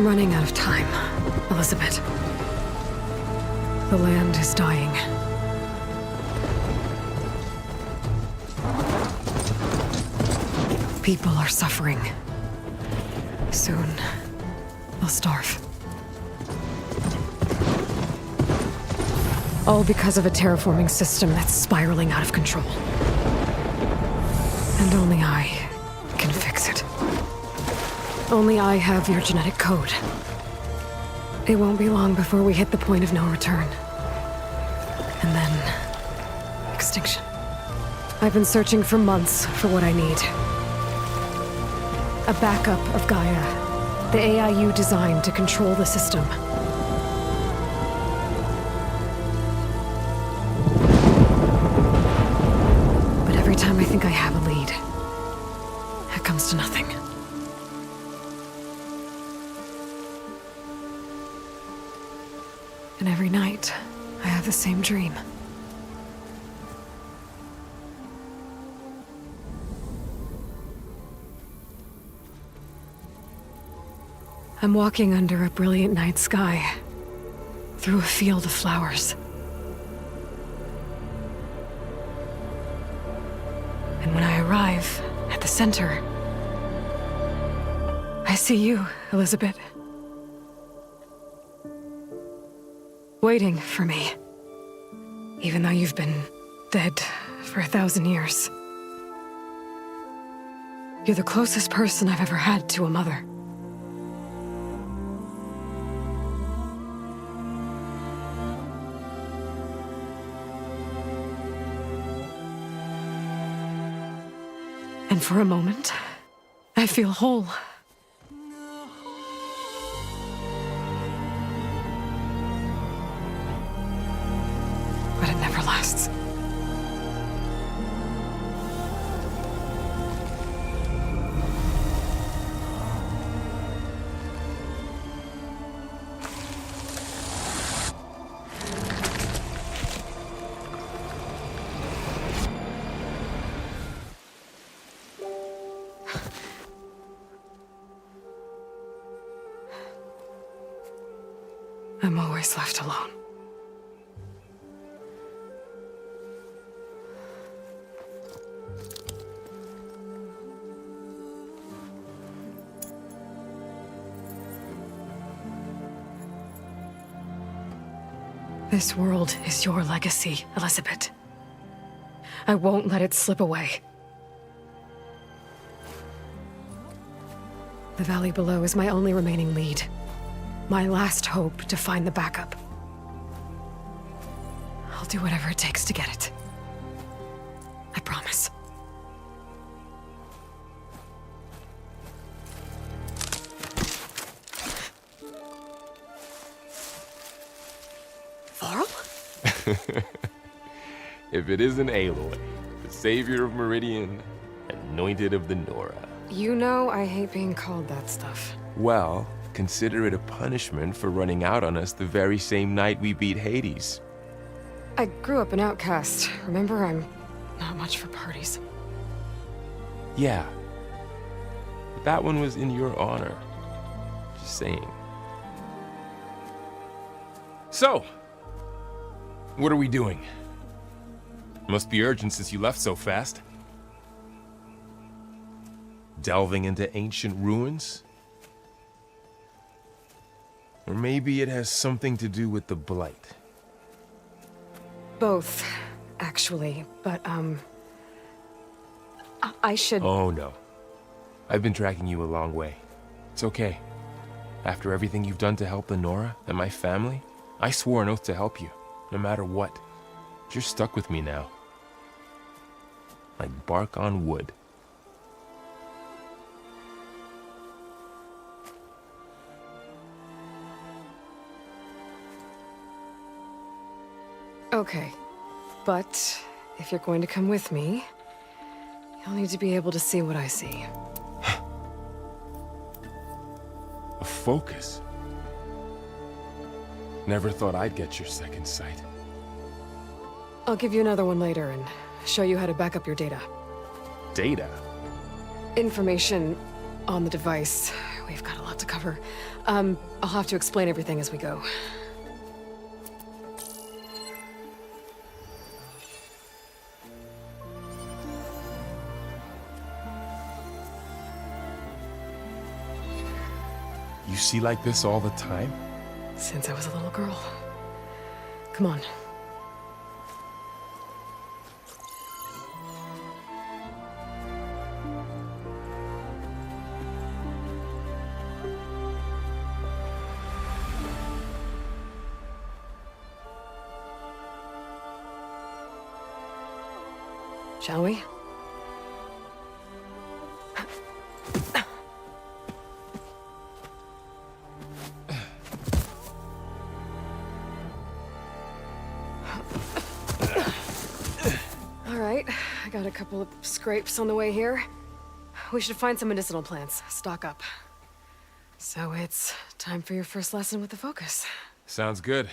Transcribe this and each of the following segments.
I'm running out of time, Elizabeth. The land is dying. People are suffering. Soon, they'll starve. All because of a terraforming system that's spiraling out of control. And only I can fix it. Only I have your genetic code. It won't be long before we hit the point of no return. And then... extinction. I've been searching for months for what I need. A backup of GAIA, the AIU designed to control the system. But every time I think I have a lead, it comes to nothing. And every night, I have the same dream. I'm walking under a brilliant night sky, through a field of flowers. And when I arrive at the center, I see you, Elizabeth. Waiting for me, even though you've been dead for 1,000 years. You're the closest person I've ever had to a mother. And for a moment, I feel whole. But it never lasts. I'm always left alone. This world is your legacy, Elizabeth. I won't let it slip away. The valley below is my only remaining lead. My last hope to find the backup. I'll do whatever it takes to get it. I promise. Varl? If it isn't ALOY, the savior of Meridian, anointed of the Nora. You know I hate being called that stuff. Well, consider it a punishment for running out on us the very same night we beat Hades. I grew up an outcast. Remember, I'm not much for parties. Yeah. But that one was in your honor. Just saying. So, what are we doing? Must be urgent since you left so fast. Delving into ancient ruins? Or maybe it has something to do with the Blight. Both, actually, but, I should... Oh, no. I've been tracking you a long way. It's okay. After everything you've done to help the Nora and my family, I swore an oath to help you, no matter what. You're stuck with me now. Like bark on wood. Okay, but if you're going to come with me, you'll need to be able to see what I see. A focus? Never thought I'd get your second sight. I'll give you another one later and show you how to back up your data. Data? Information on the device. We've got a lot to cover. I'll have to explain everything as we go. You see like this all the time? Since I was a little girl. Come on. Shall we? All right, I got a couple of scrapes on the way here. We should find some medicinal plants, stock up. So it's time for your first lesson with the focus. Sounds good.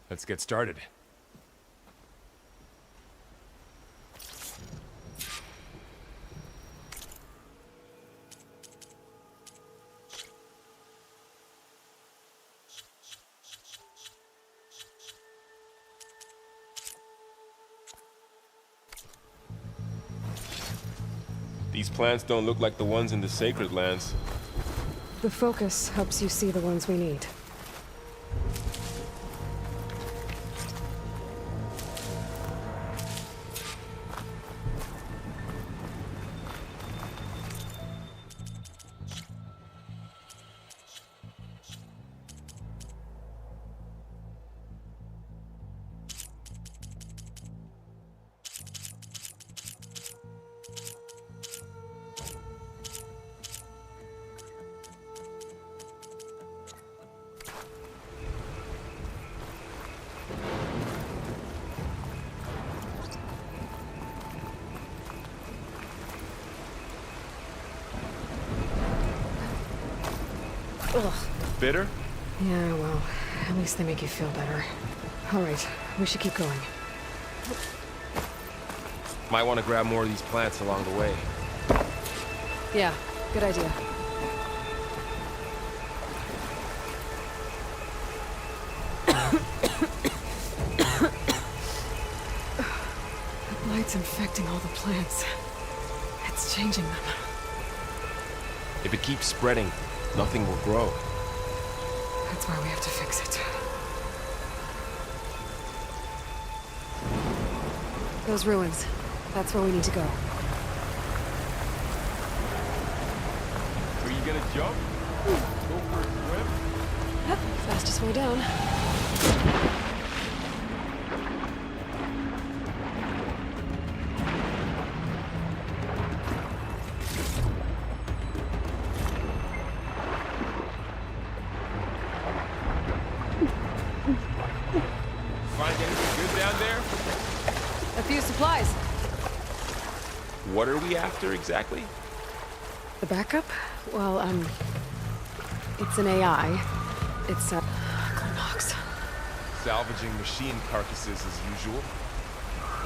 Let's get started. These plants don't look like the ones in the sacred lands. The focus helps you see the ones we need. Ugh. Bitter? Yeah, well, at least they make you feel better. All right, we should keep going. Might want to grab more of these plants along the way. Yeah, good idea. The light's infecting all the plants. It's changing them. If it keeps spreading, nothing will grow. That's why we have to fix it. Those ruins. That's where we need to go. Are you gonna jump? Go for a swim? Yep, fastest way down. Find anything good down there? A few supplies. What are we after exactly? The backup? Well, it's an AI. It's, Knox. Salvaging machine carcasses as usual.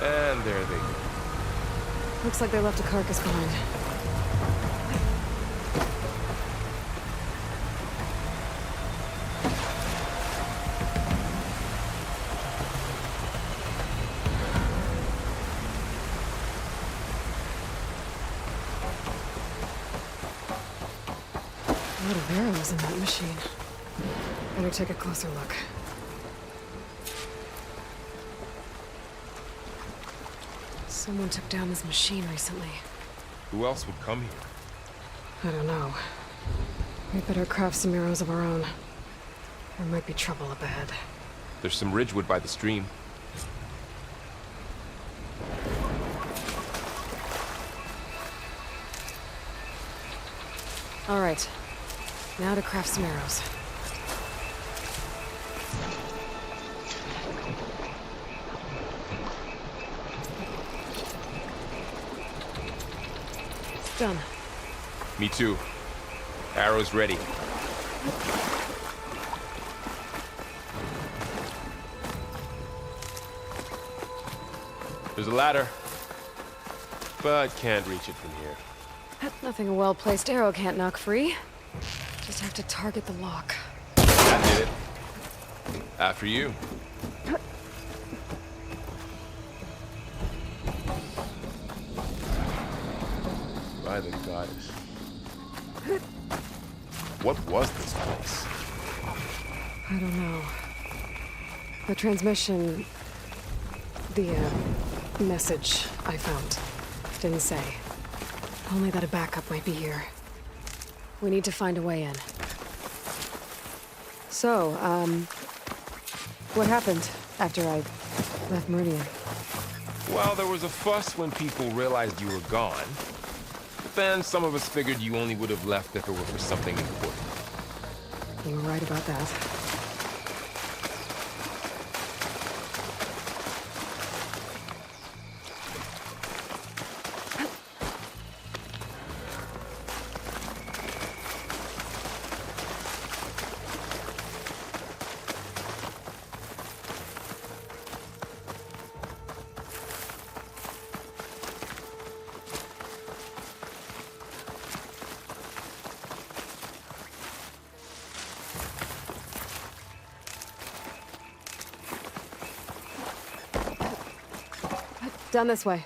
And there they go. Looks like they left a carcass behind. A lot of arrows in that machine. Better take a closer look. Someone took down this machine recently. Who else would come here? I don't know. We better craft some arrows of our own. There might be trouble up ahead. There's some ridgewood by the stream. All right. Now to craft some arrows. It's done. Me too. Arrows ready. There's a ladder, but can't reach it from here. Nothing a well-placed arrow can't knock free. Just have to target the lock. That did it. After you. By the goddess. What was this place? I don't know. The transmission... The, message I found didn't say. Only that a backup might be here. We need to find a way in. So, what happened after I left Meridian? Well, there was a fuss when people realized you were gone. Then some of us figured you only would have left if it were for something important. You were right about that. Down this way.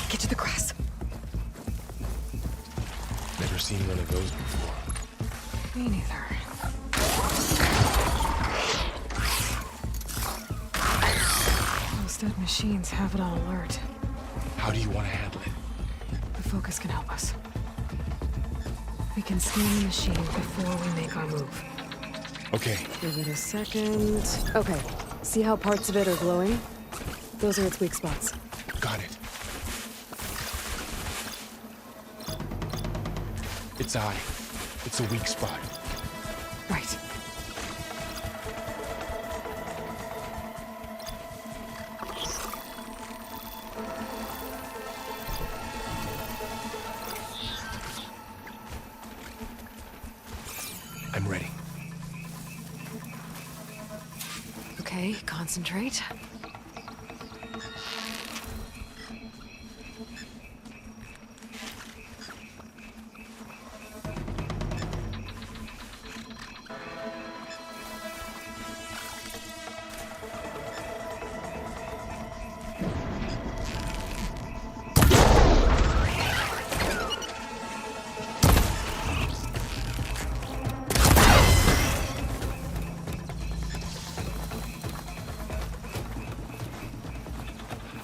Get to the grass. Never seen one of those before. Me neither. Those dead machines have it on alert. How do you want to handle it? The focus can help us. We can scan the machine before we make our move. Okay. Give it a second. Okay. See how parts of it are glowing? Those are its weak spots. Got it. Its eye. It's a weak spot. Right. I'm ready. Okay, concentrate.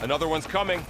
Another one's coming.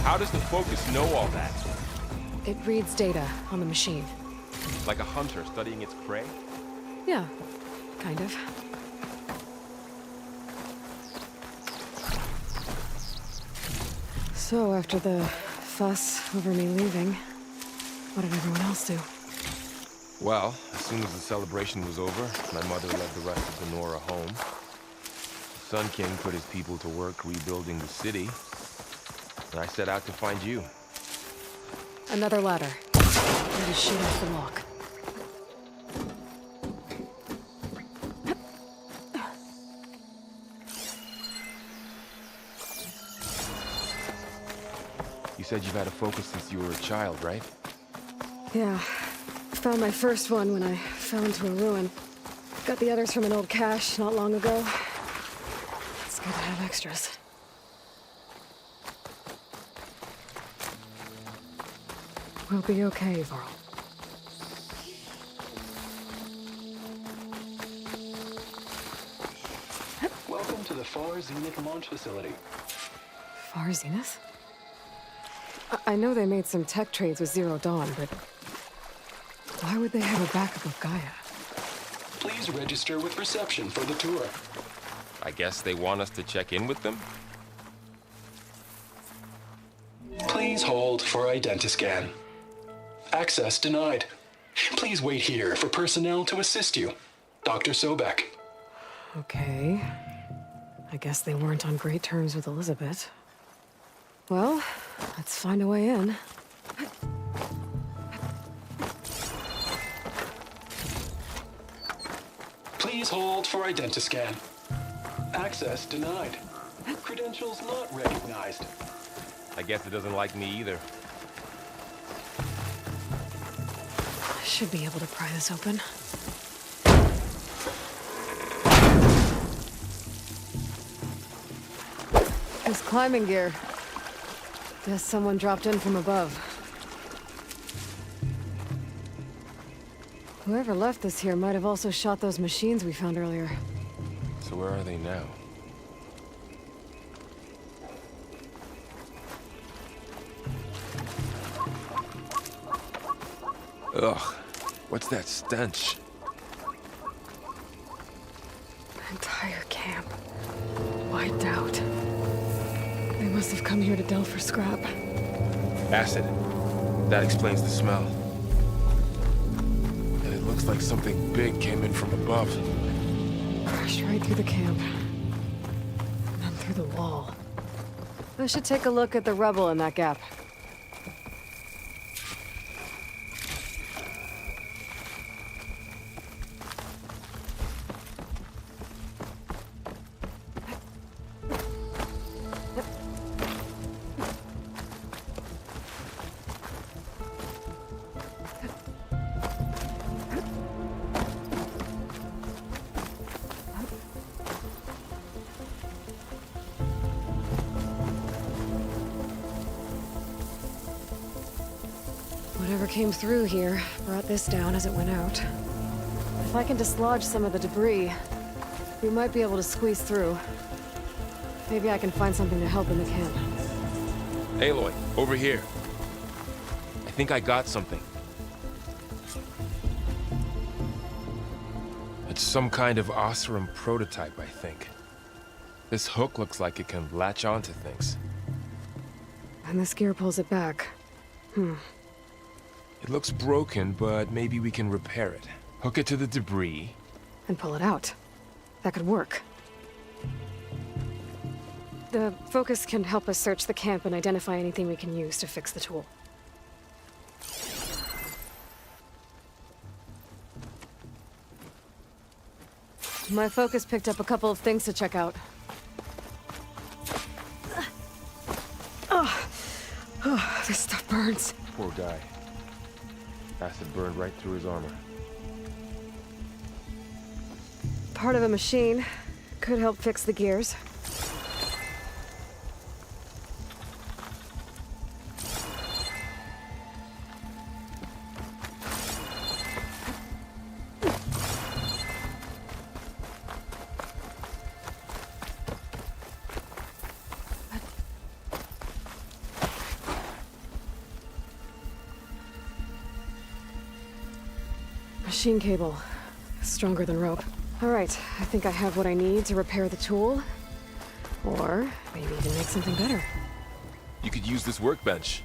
How does the focus know all that? It reads data on the machine. Like a hunter studying its prey? Yeah, kind of. So, after the fuss over me leaving, what did everyone else do? Well, as soon as the celebration was over, my mother led the rest of the Nora home. The Sun King put his people to work rebuilding the city, and I set out to find you. Another ladder. Ready to shoot off the lock. You said you've had a focus since you were a child, right? Yeah. Found my first one when I fell into a ruin. Got the others from an old cache not long ago. It's good to have extras. We'll be okay, Varl. Welcome to the Far Zenith launch facility. Far Zenith? I know they made some tech trades with Zero Dawn, but why would they have a backup of Gaia? Please register with reception for the tour. I guess they want us to check in with them? Please hold for identiscan. Access denied. Please wait here for personnel to assist you. Dr. Sobek. Okay. I guess they weren't on great terms with Elizabeth. Well, let's find a way in. Please hold for identiscan. Access denied. Credentials not recognized. I guess it doesn't like me either. I should be able to pry this open. There's climbing gear. Guess someone dropped in from above. Whoever left this here might have also shot those machines we found earlier. So where are they now? Ugh, what's that stench? Entire camp. Wiped out. They must have come here to delve for scrap. Acid. That explains the smell. And it looks like something big came in from above. Crashed right through the camp. And then through the wall. I should take a look at the rubble in that gap. Whatever came through here brought this down as it went out. If I can dislodge some of the debris, we might be able to squeeze through. Maybe I can find something to help in the camp. Aloy, over here. I think I got something. It's some kind of Osram prototype, I think. This hook looks like it can latch onto things. And this gear pulls it back. It looks broken, but maybe we can repair it. Hook it to the debris. And pull it out. That could work. The focus can help us search the camp and identify anything we can use to fix the tool. My focus picked up a couple of things to check out. Oh, this stuff burns. Poor guy. Acid burned right through his armor. Part of a machine. Could help fix the gears. Machine cable. Stronger than rope. All right, I think I have what I need to repair the tool. Or maybe even make something better. You could use this workbench.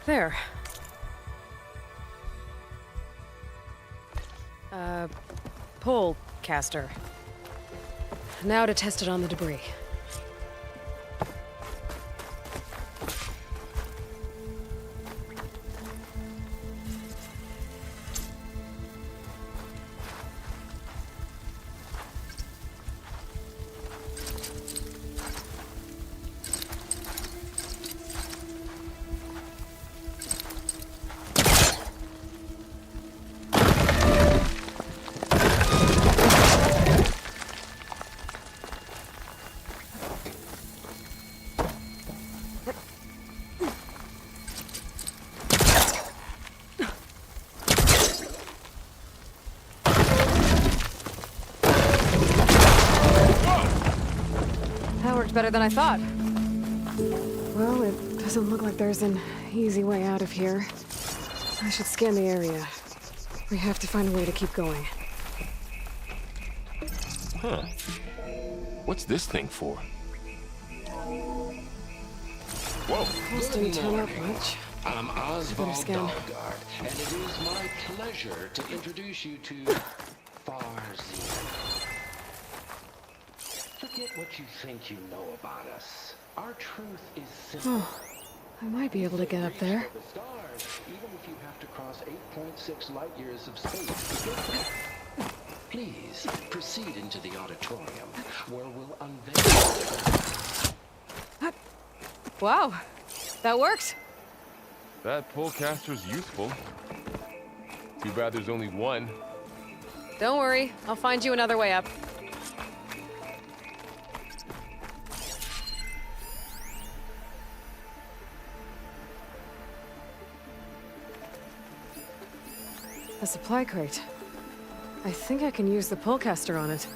There. Pole caster. Now to test it on the debris. Better than I thought. Well, it doesn't look like there's an easy way out of here. I should scan the area. We have to find a way to keep going. Huh. What's this thing for? Whoa! Pulse didn't turn up much. I'm Oswald scan. Dahlgard, and it is my pleasure to introduce you to Farzine. Forget what you think you know about us. Our truth is simple. Oh, I might be able to get up there. The stars, even if you have to cross 8.6 light years of space to get there. Please proceed into the auditorium, where we'll unveil. Wow, that worked. That polecaster's useful. Too bad there's only one. Don't worry, I'll find you another way up. A supply crate. I think I can use the polecaster on it.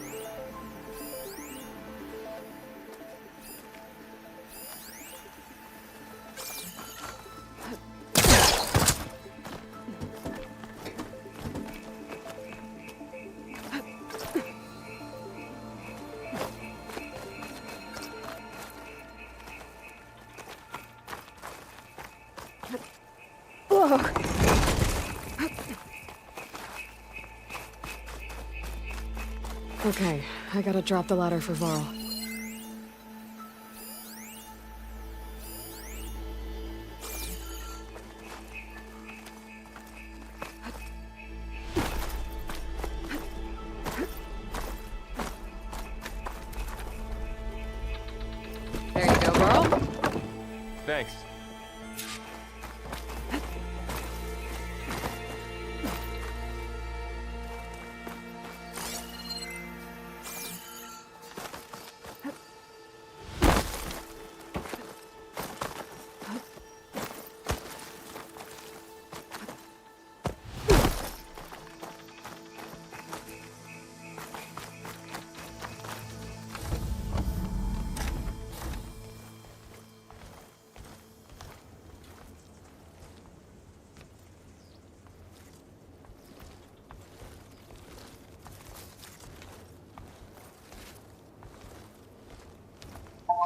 Whoa! Okay, I gotta drop the ladder for Varl. There you go, Varl. Thanks.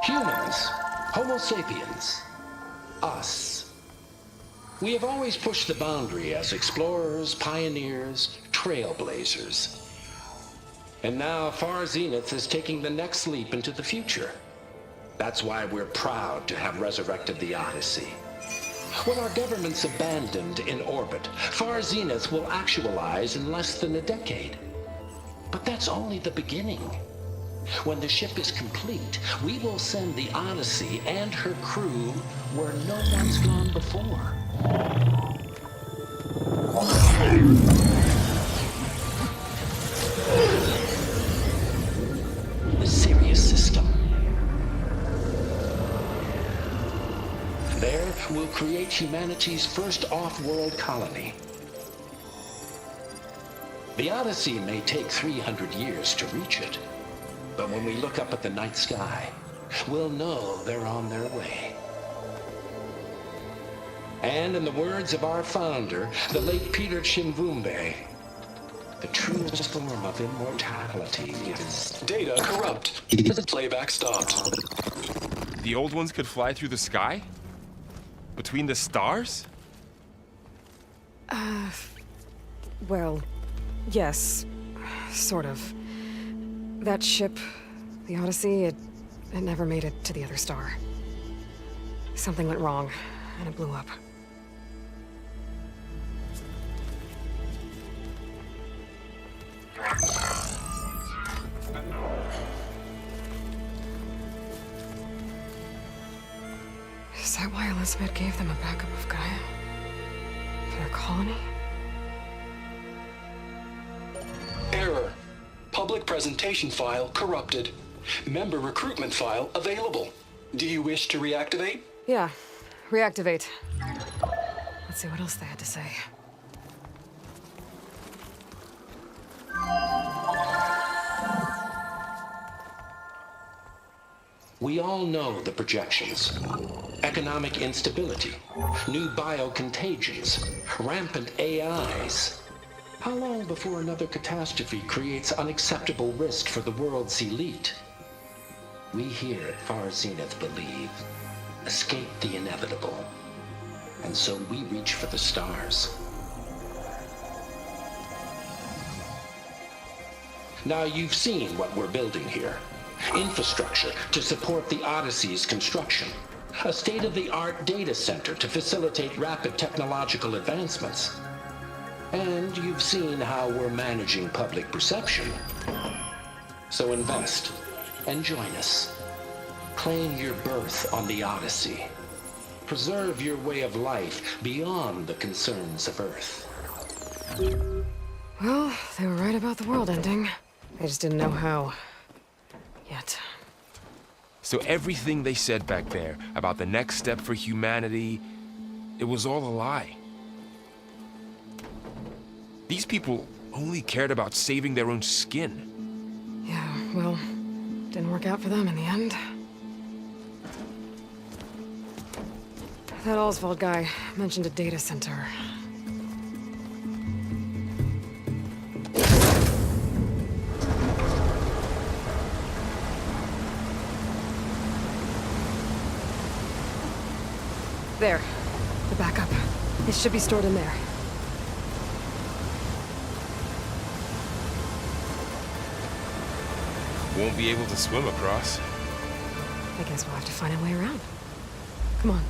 Humans, Homo sapiens, us. We have always pushed the boundary as explorers, pioneers, trailblazers. And now Far Zenith is taking the next leap into the future. That's why we're proud to have resurrected the Odyssey. When our government's abandoned in orbit, Far Zenith will actualize in less than a decade. But that's only the beginning. When the ship is complete, we will send the Odyssey and her crew where no one's gone before. The Sirius system. There, we'll create humanity's first off-world colony. The Odyssey may take 300 years to reach it, but when we look up at the night sky, we'll know they're on their way. And in the words of our founder, the late Peter Chimvumbe, the truest form of immortality is... Data corrupt. Playback stopped. The old ones could fly through the sky? Between the stars? Well, yes, sort of. That ship, the Odyssey, it never made it to the other star. Something went wrong, and it blew up. Is that why Elizabeth gave them a backup of Gaia? For their colony? Error. Public presentation file corrupted. Member recruitment file available. Do you wish to reactivate? Yeah, reactivate. Let's see what else they had to say. We all know the projections. Economic instability, new biocontagions, rampant AIs. How long before another catastrophe creates unacceptable risk for the world's elite? We here at Far Zenith believe, escape the inevitable. And so we reach for the stars. Now you've seen what we're building here. Infrastructure to support the Odyssey's construction. A state-of-the-art data center to facilitate rapid technological advancements. And you've seen how we're managing public perception. So invest and join us. Claim your berth on the Odyssey. Preserve your way of life beyond the concerns of Earth. Well, they were right about the world ending. They just didn't know how. Yet. So everything they said back there about the next step for humanity, it was all a lie. These people only cared about saving their own skin. Yeah, well, didn't work out for them in the end. That Oswald guy mentioned a data center. There. The backup. It should be stored in there. Won't be able to swim across. I guess we'll have to find a way around. Come on.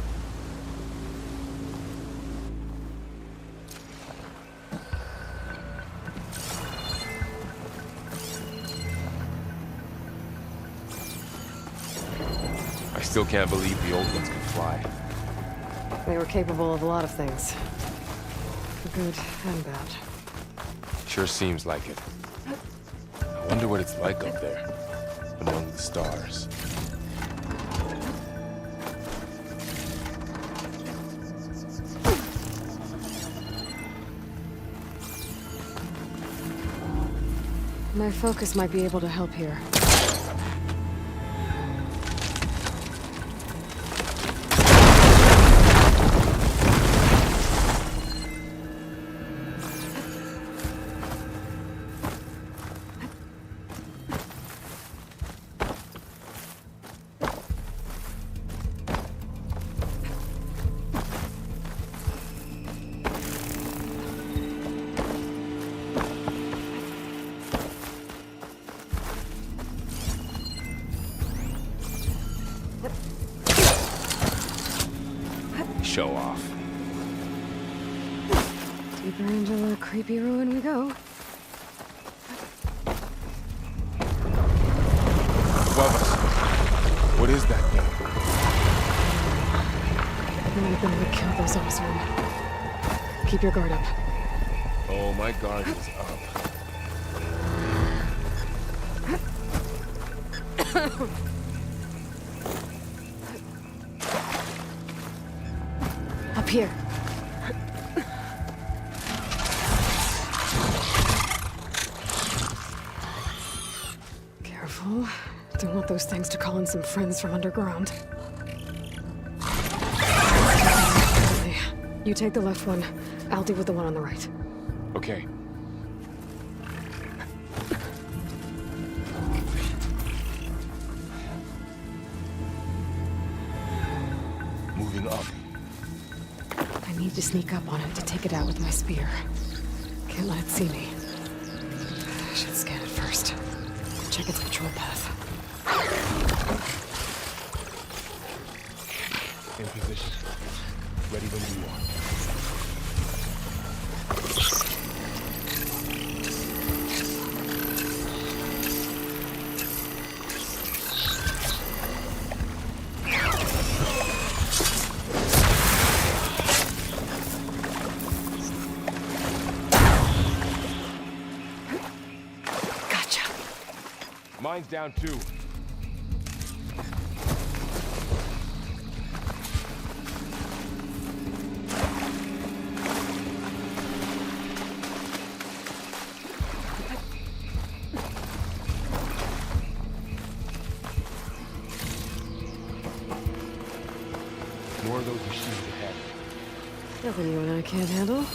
I still can't believe the old ones could fly. They were capable of a lot of things. For good and bad. Sure seems like it. I wonder what it's like up there, among the stars. My focus might be able to help here. show off. Deeper into a creepy ruin we go. Above us. What is that thing? Might have been what killed those Osram. Keep your guard up. Oh, my guard is up. Up here. Careful. Don't want those things to call in some friends from underground. Okay. You take the left one. I'll deal with the one on the right. Okay. Moving up. I need to sneak up on it to take it out with my spear. Can't let it see me. I should scan it first. Check its patrol path. In position. Ready when you are. Gotcha. Mine's down too. More of those machines ahead. Nothing you and I can't handle.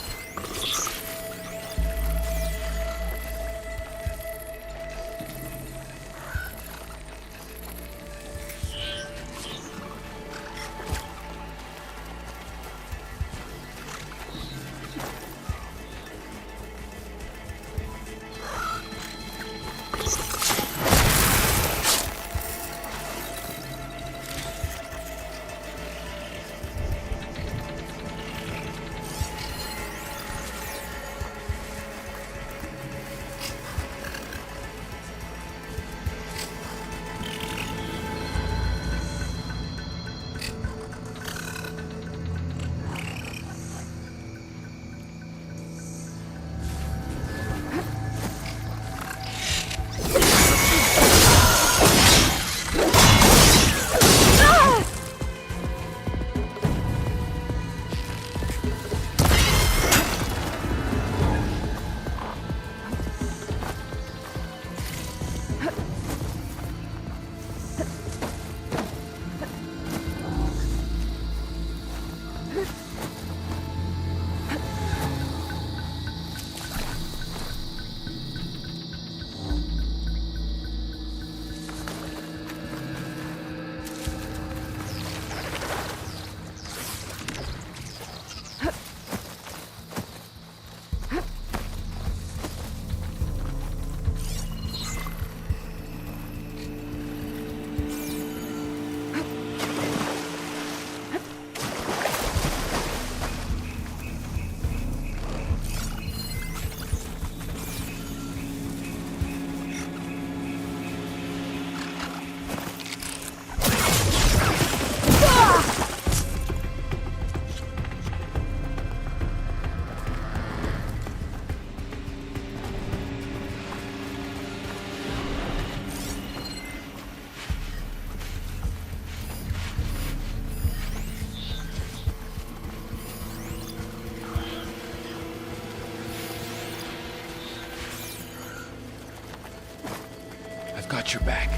Got your back.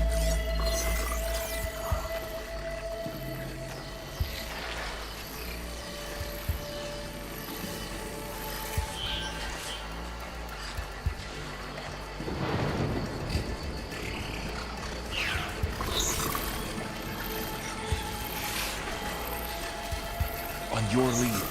On your lead.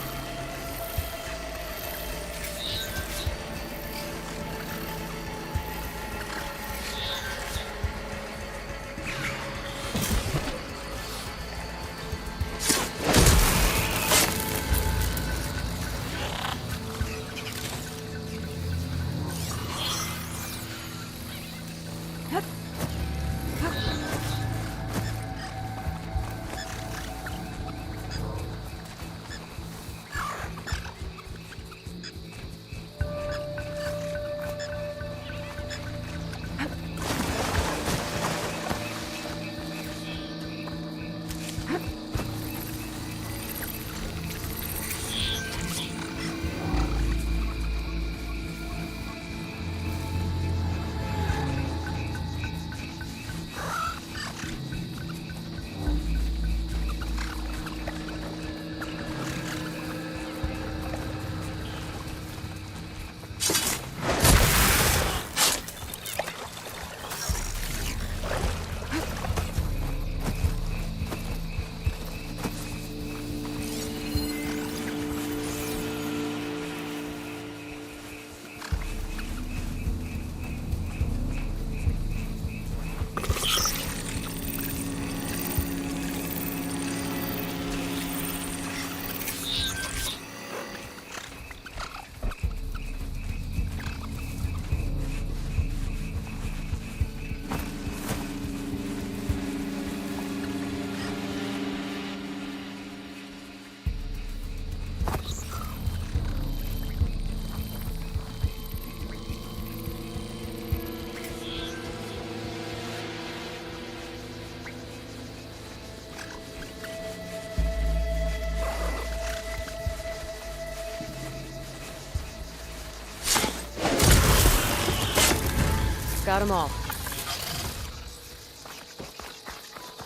Got them all.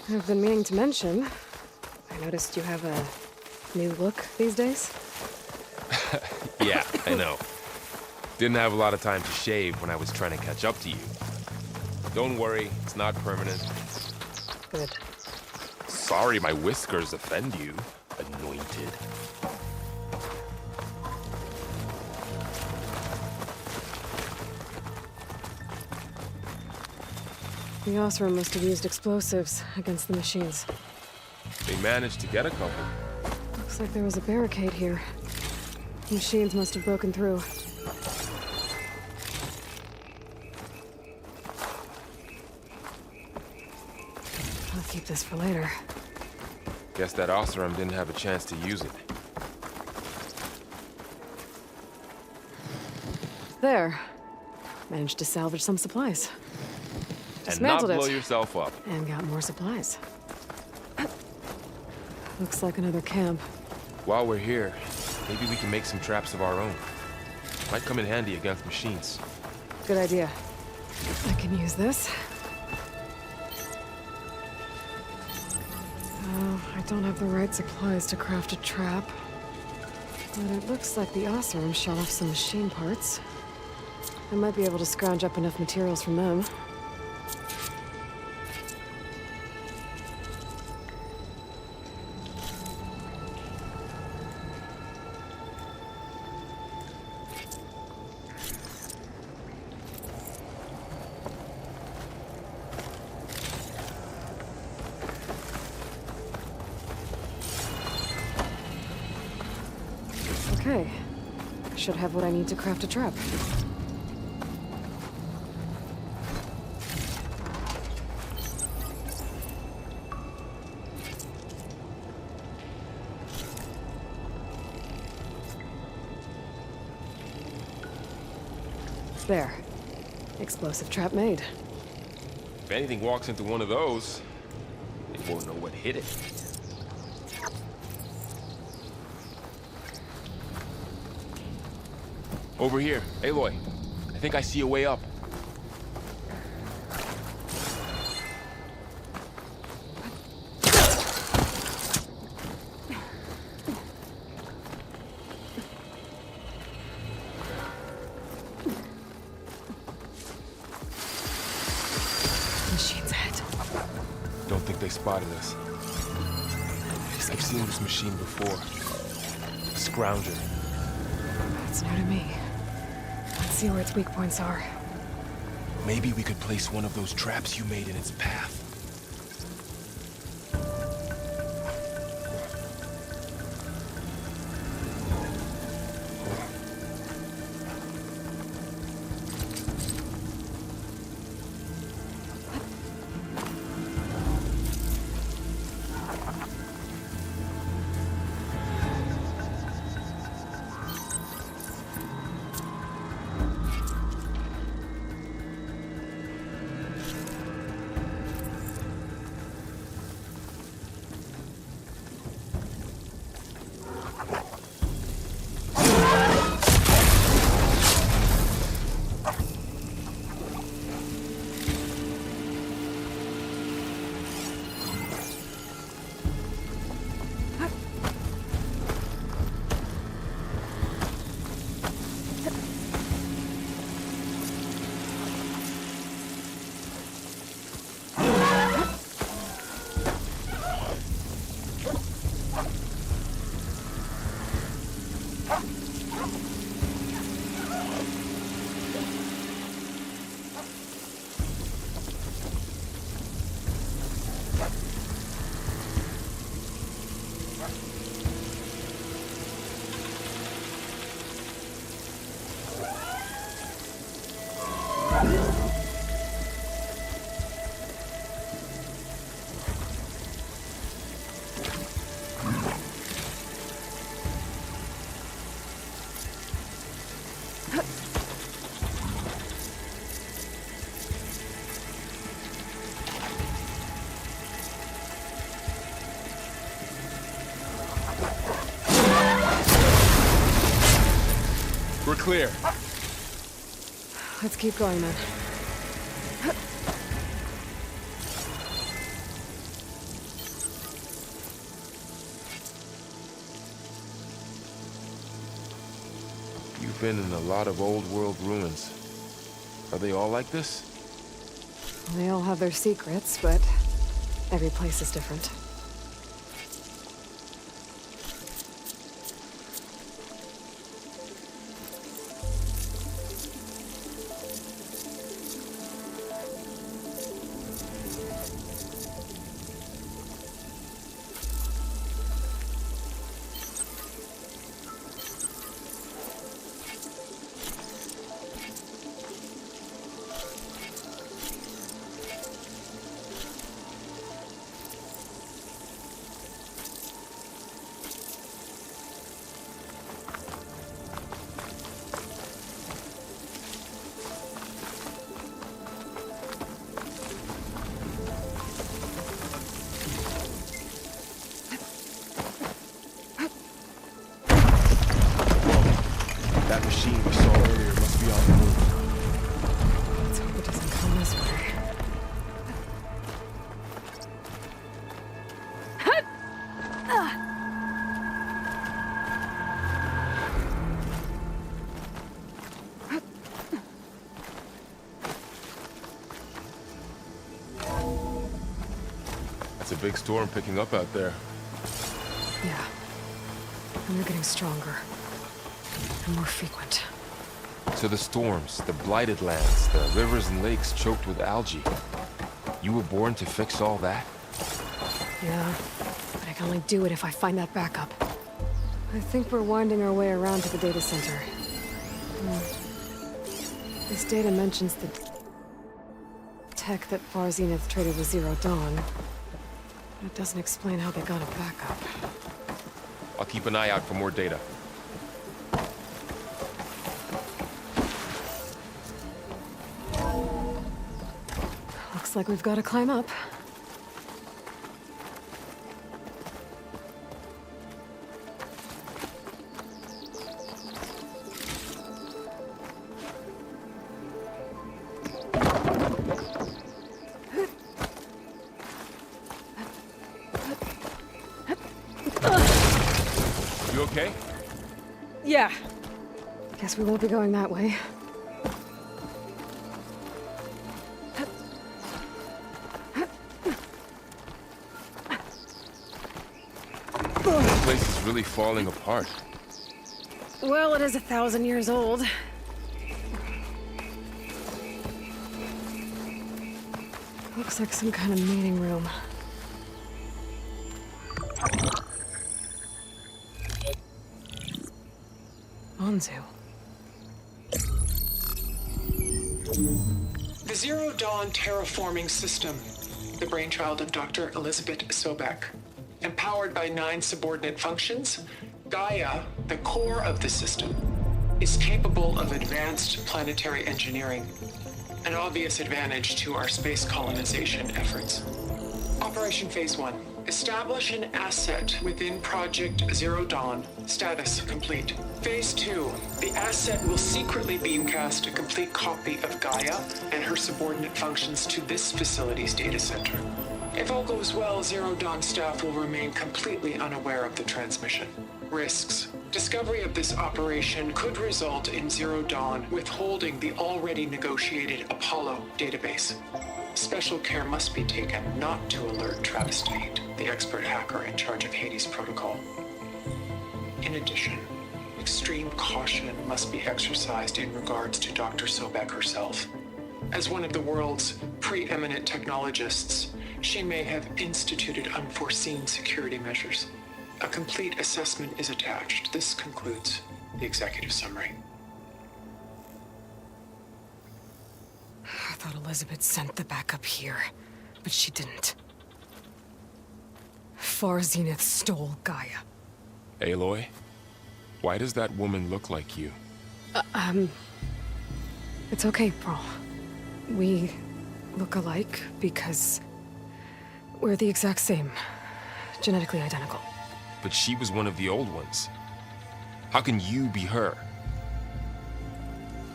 I've been meaning to mention, I noticed you have a new look these days. Yeah, I know. Didn't have a lot of time to shave when I was trying to catch up to you. Don't worry, it's not permanent. Good. Sorry my whiskers offend you, anointed. The Osram must have used explosives against the machines. They managed to get a couple. Looks like there was a barricade here. The machines must have broken through. I'll keep this for later. Guess that Osram didn't have a chance to use it. There. Managed to salvage some supplies. And not Dismantled blow it. yourself up. And got more supplies. Looks like another camp. While we're here, maybe we can make some traps of our own. Might come in handy against machines. Good idea. I can use this. Oh, I don't have the right supplies to craft a trap. But it looks like the Osram shot off some machine parts. I might be able to scrounge up enough materials from them. Okay. I should have what I need to craft a trap. There. Explosive trap made. If anything walks into one of those, they won't know what hit it. Over here, Aloy. I think I see a way up. Machine's ahead. Don't think they spotted us. I've seen this machine before. A scrounger. It's new to me. Let's see where its weak points are. Maybe we could place one of those traps you made in its path. clear. Let's keep going then. You've been in a lot of old world ruins. Are they all like this? They all have their secrets, but every place is different. That machine we saw earlier must be on the move. Let's hope it doesn't come this way. It's a big storm picking up out there. Yeah. And they're getting stronger. And more frequent. So the storms, the blighted lands, the rivers and lakes choked with algae. You were born to fix all that? Yeah. But I can only do it if I find that backup. I think we're winding our way around to the data center. This data mentions the tech that Far Zenith traded with Zero Dawn. But it doesn't explain how they got a backup. I'll keep an eye out for more data. Looks like we've got to climb up. You okay? Yeah. Guess we won't be going that way. This place is really falling apart. Well, it is 1,000 years old. Looks like some kind of meeting room. Anzu. The Zero Dawn terraforming system, the brainchild of Dr. Elizabeth Sobek. Empowered by 9 subordinate functions, Gaia, the core of the system, is capable of advanced planetary engineering, an obvious advantage to our space colonization efforts. Operation Phase 1. Establish an asset within Project Zero Dawn. Status complete. Phase 2. The asset will secretly beamcast a complete copy of Gaia and her subordinate functions to this facility's data center. If all goes well, Zero Dawn staff will remain completely unaware of the transmission. Risks. Discovery of this operation could result in Zero Dawn withholding the already negotiated Apollo database. Special care must be taken not to alert Travis Tate, the expert hacker in charge of Hades Protocol. In addition, extreme caution must be exercised in regards to Dr. Sobek herself. As one of the world's preeminent technologists, she may have instituted unforeseen security measures. A complete assessment is attached. This concludes the executive summary. I thought Elizabeth sent the backup here, but she didn't. Far Zenith stole Gaia. Aloy? Why does that woman look like you? It's okay, Pearl. We look alike because we're the exact same. Genetically identical. But she was one of the old ones. How can you be her?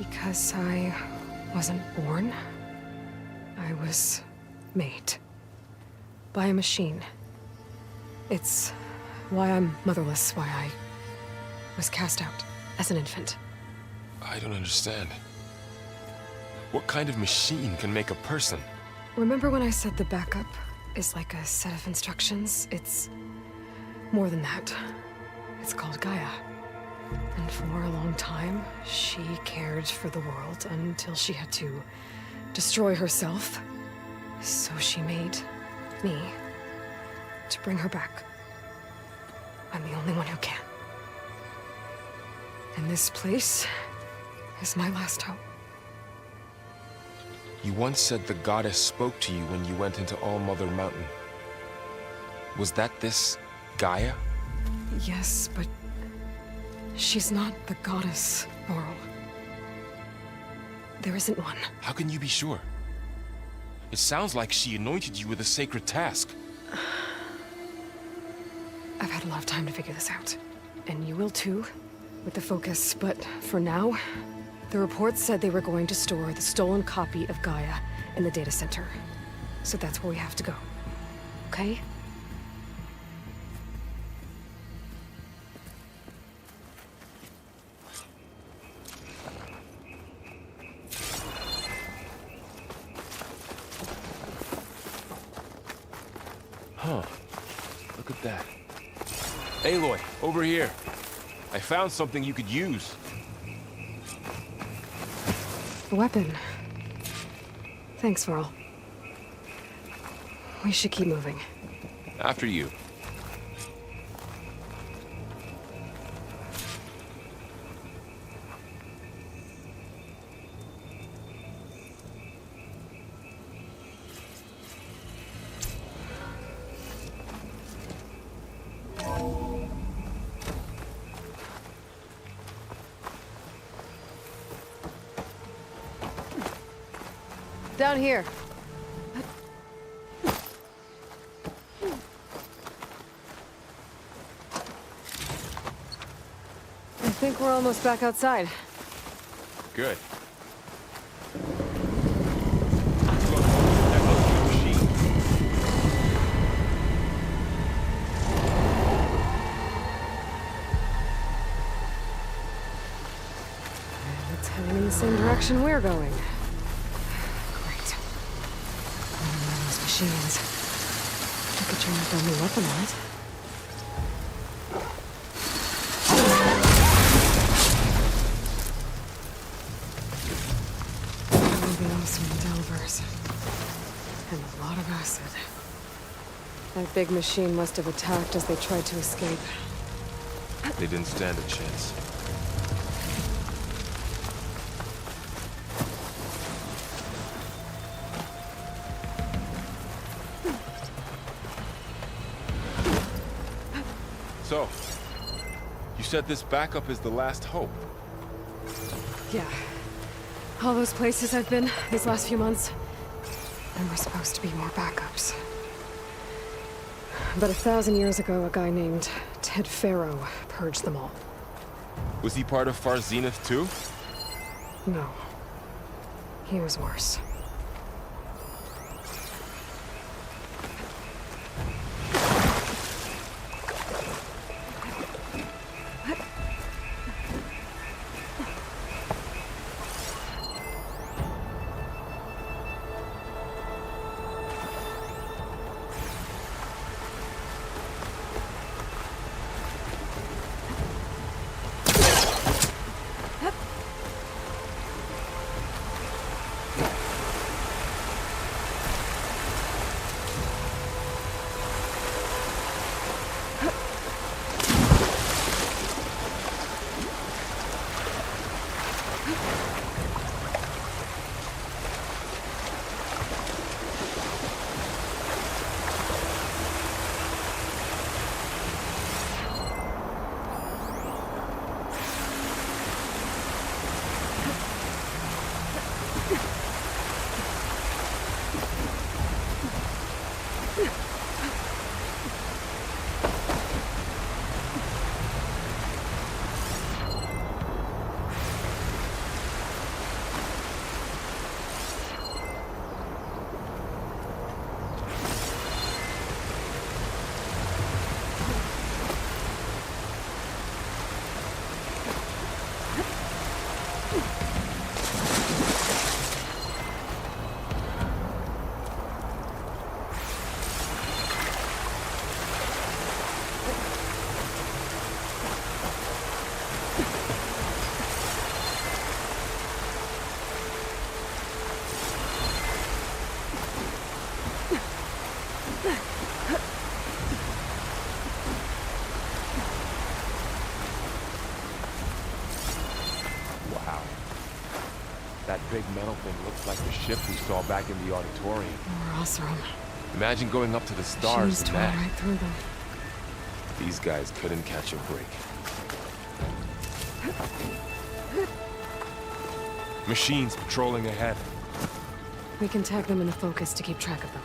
Because I wasn't born. I was made. By a machine. It's why I'm motherless, why I was cast out as an infant. I don't understand. What kind of machine can make a person? Remember when I said the backup is like a set of instructions? It's more than that. It's called Gaia. And for a long time, she cared for the world until she had to destroy herself. So she made me to bring her back. I'm the only one who can. And this place is my last hope. You once said the goddess spoke to you when you went into All-Mother Mountain. Was that this Gaia? Yes, but she's not the goddess, Laurel. There isn't one. How can you be sure? It sounds like she anointed you with a sacred task. I've had a lot of time to figure this out. And you will too, with the focus. But for now, the reports said they were going to store the stolen copy of Gaia in the data center. So that's where we have to go. Okay? Huh. Look at that. Aloy, over here. I found something you could use. A weapon. Thanks, Varl. We should keep moving. After you. Down here. I think we're almost back outside. Good. It's heading in the same direction we're going. Those machines. I could turn up a new weapon on it. Maybe some delvers. And a lot of acid. That big machine must have attacked as they tried to escape. They didn't stand a chance. So, you said this backup is the last hope. Yeah. All those places I've been these last few months, there were supposed to be more backups. But 1,000 years ago, a guy named Ted Faro purged them all. Was he part of Far Zenith too? No. He was worse. big metal thing looks like the ship we saw back in the auditorium. Or Osram. Imagine going up to the stars Machines in tore that. right through them. These guys couldn't catch a break. Machines patrolling ahead. We can tag them in the focus to keep track of them.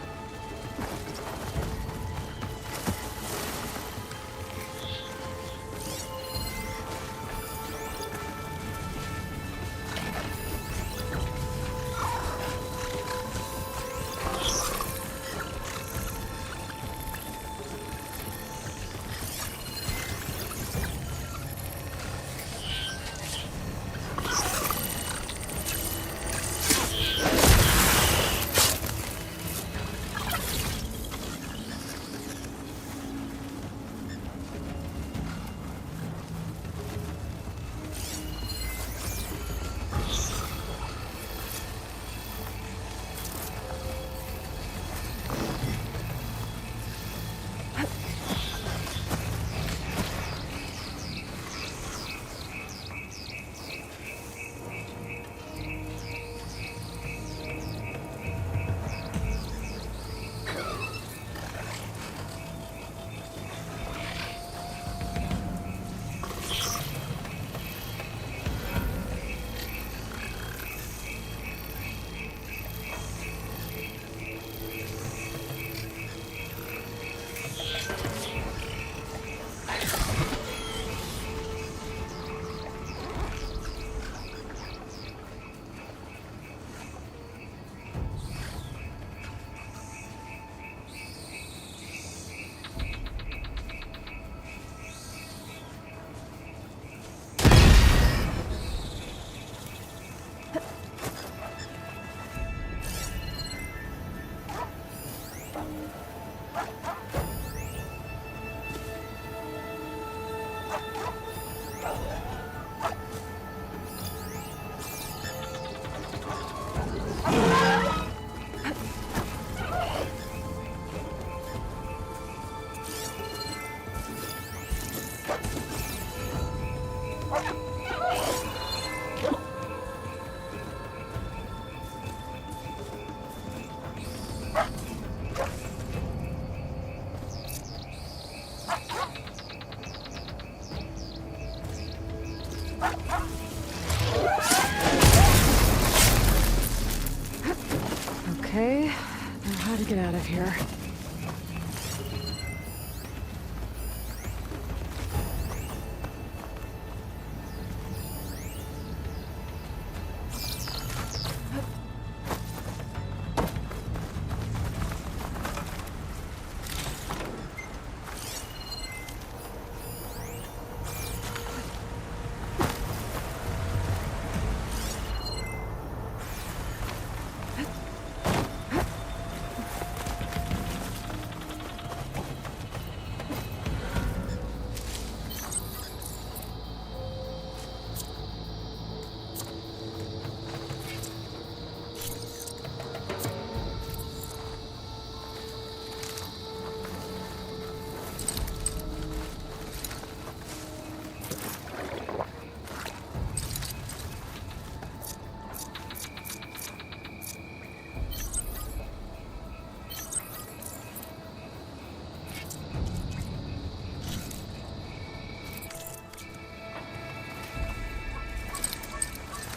Okay, now how to get out of here.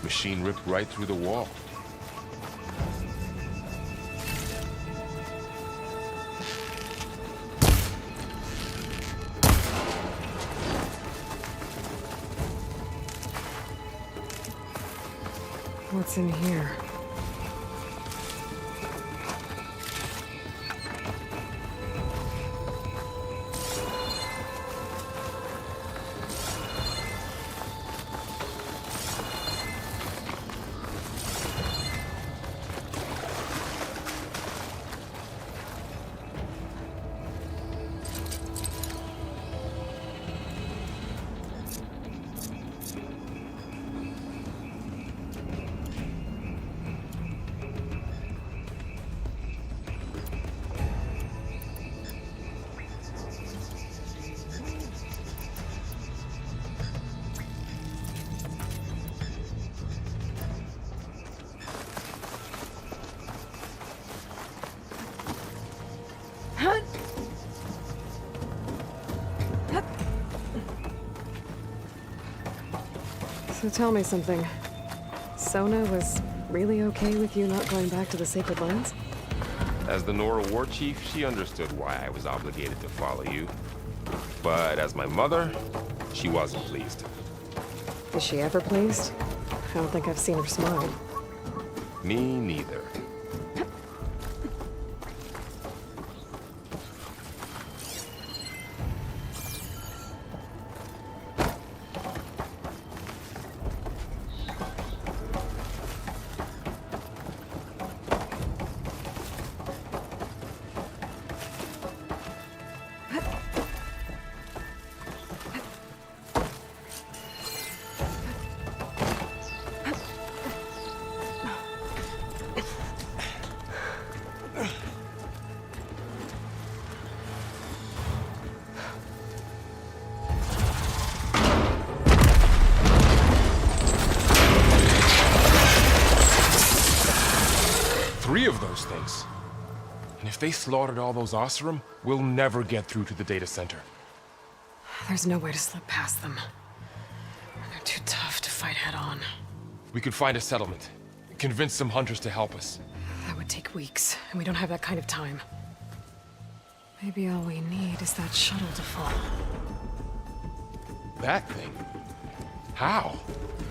Machine ripped right through the wall. What's in here? So tell me something. Sona was really okay with you not going back to the Sacred Lands? As the Nora war chief, she understood why I was obligated to follow you. But as my mother, she wasn't pleased. Is she ever pleased? I don't think I've seen her smile. Me neither. Three of those things. And if they slaughtered all those Oseram, we'll never get through to the data center. There's no way to slip past them. They're too tough to fight head-on. We could find a settlement. Convince some hunters to help us. That would take weeks, and we don't have that kind of time. Maybe all we need is that shuttle to fall. That thing? How?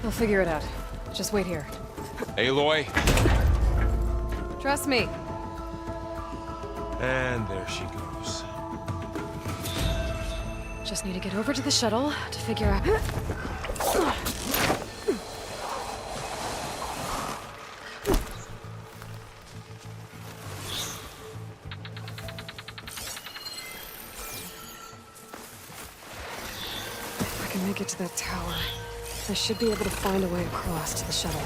We'll figure it out. Just wait here. Aloy. Trust me. And there she goes. Just need to get over to the shuttle to figure out... If I can make it to that tower, I should be able to find a way across to the shuttle.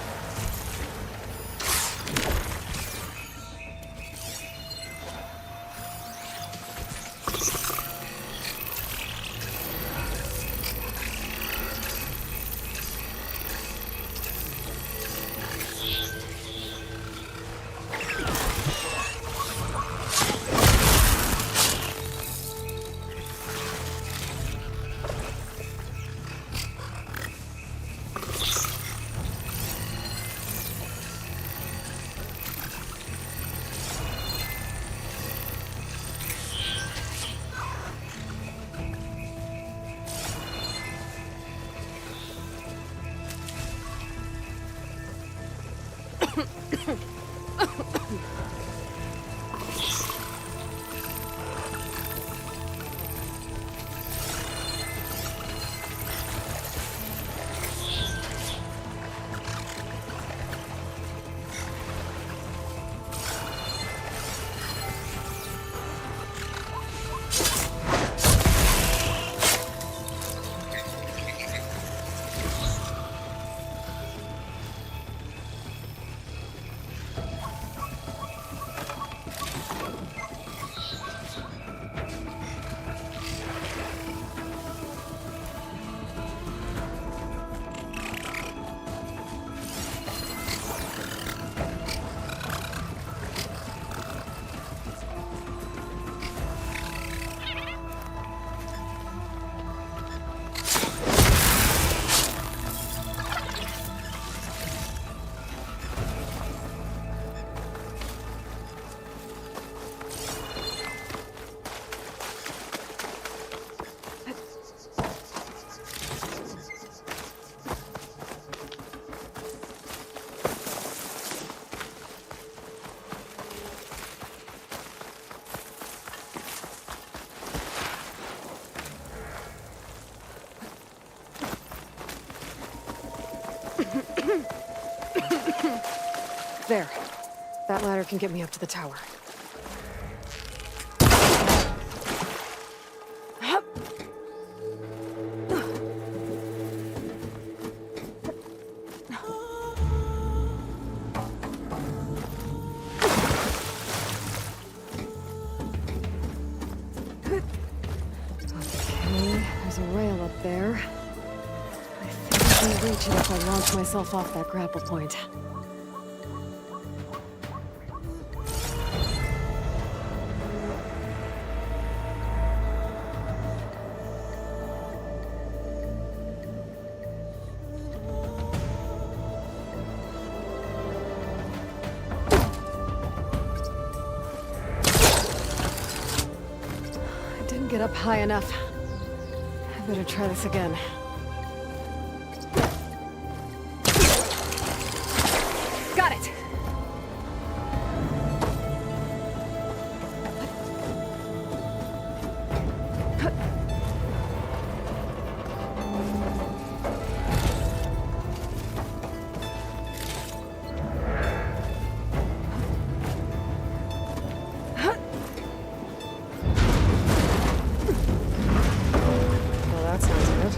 There. That ladder can get me up to the tower. Okay, there's a rail up there. I think I can reach it if I launch myself off that grapple point. get up high enough. I better try this again. Got it! Well, that sounds good.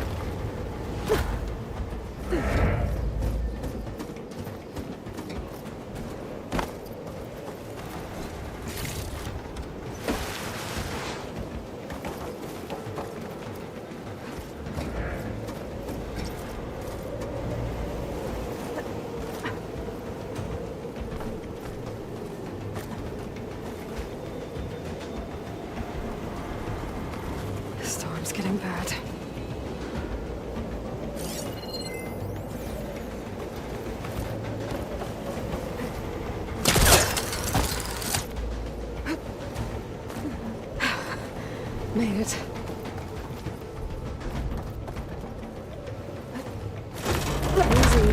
The storm's getting bad. Made it. Easy.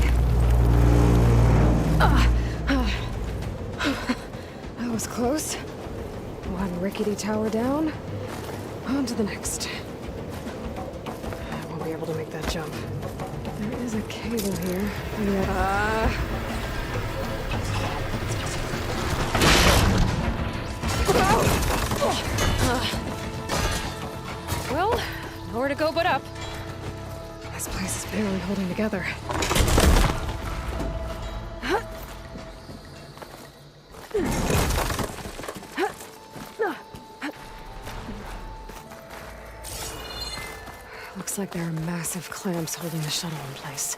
That was close. One rickety tower down. On to the next. I won't be able to make that jump. There is a cable here. Yeah. Well, nowhere to go but up. This place is barely holding together. Looks like there are massive clamps holding the shuttle in place.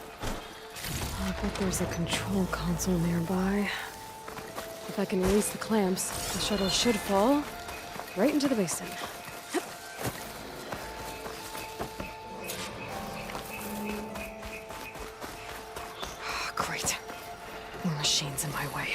I bet there's a control console nearby. If I can release the clamps, the shuttle should fall right into the basin. Great. More machines in my way.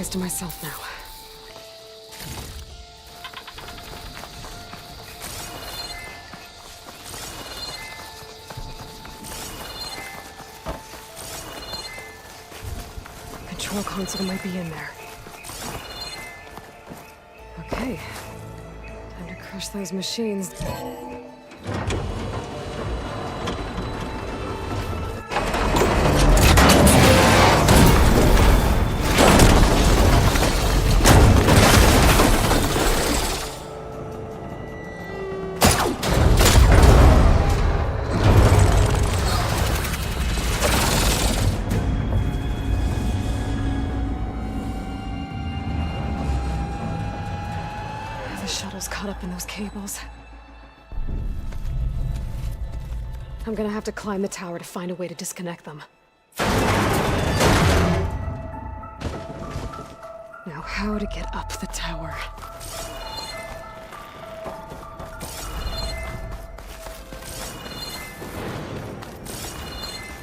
place to myself now. Control console might be in there. Okay. Time to crush those machines. Caught up in those cables. I'm gonna have to climb the tower to find a way to disconnect them. Now, how to get up the tower?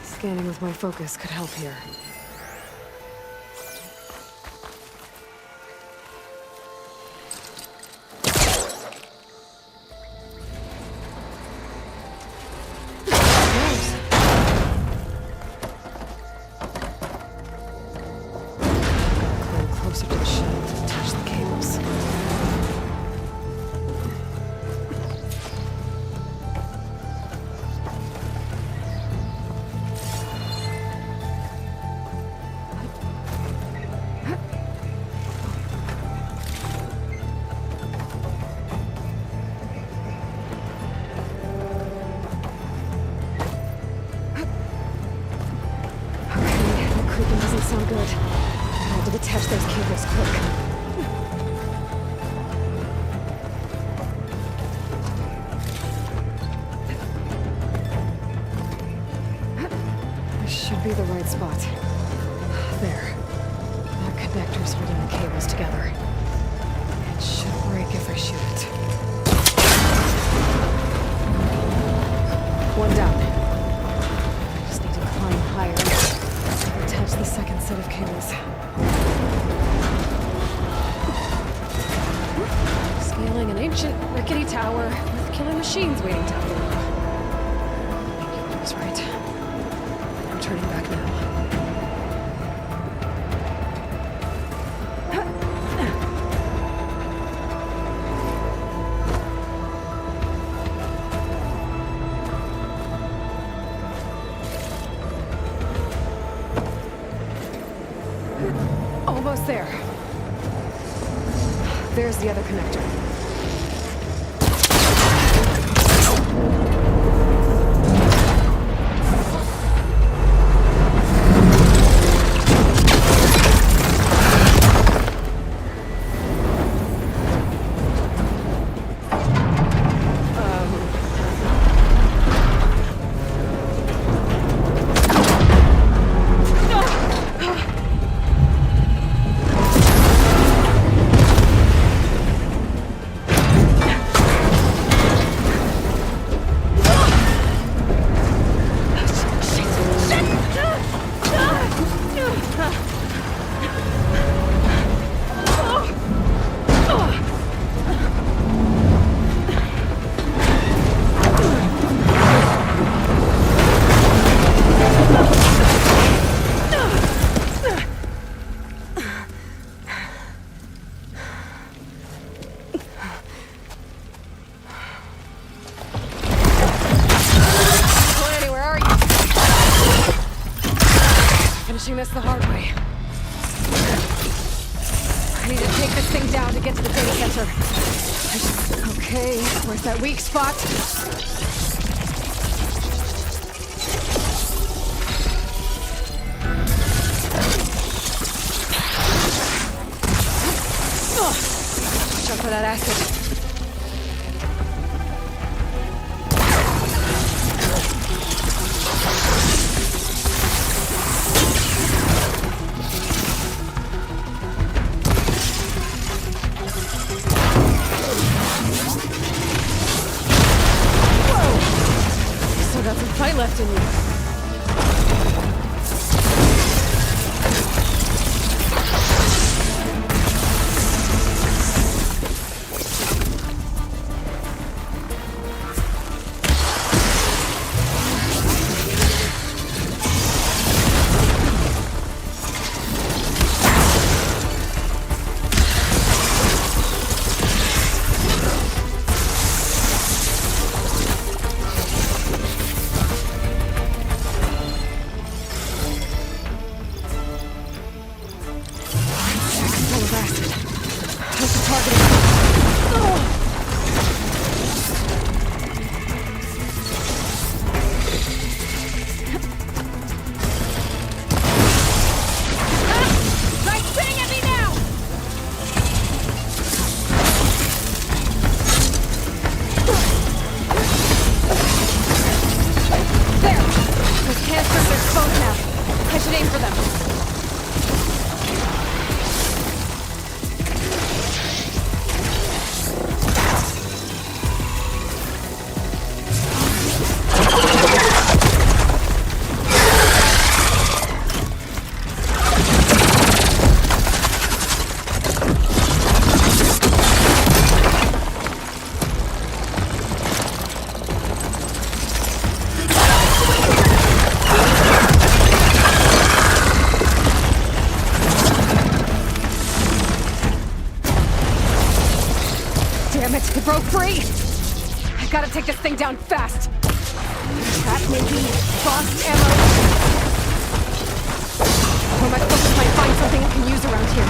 Scanning with my focus could help here. Sound good. I had to detach those cables quick. This should be the right spot. There. That connector's holding the cables together. It should break if I shoot it. One down. I just need to climb higher. Attach the second set of cables. Scaling an ancient, rickety tower with killing machines waiting down below. I was right. I'm turning back now. Almost there. There's the other connector. This the hard way. I need to take this thing down to get to the data center. Okay, where's that weak spot? Watch out for that acid. Fight left in you. now. I should aim for them. Damn it, it broke free! I gotta take this thing down fast! That may be boss ammo. Or my focus might find something I can use around here.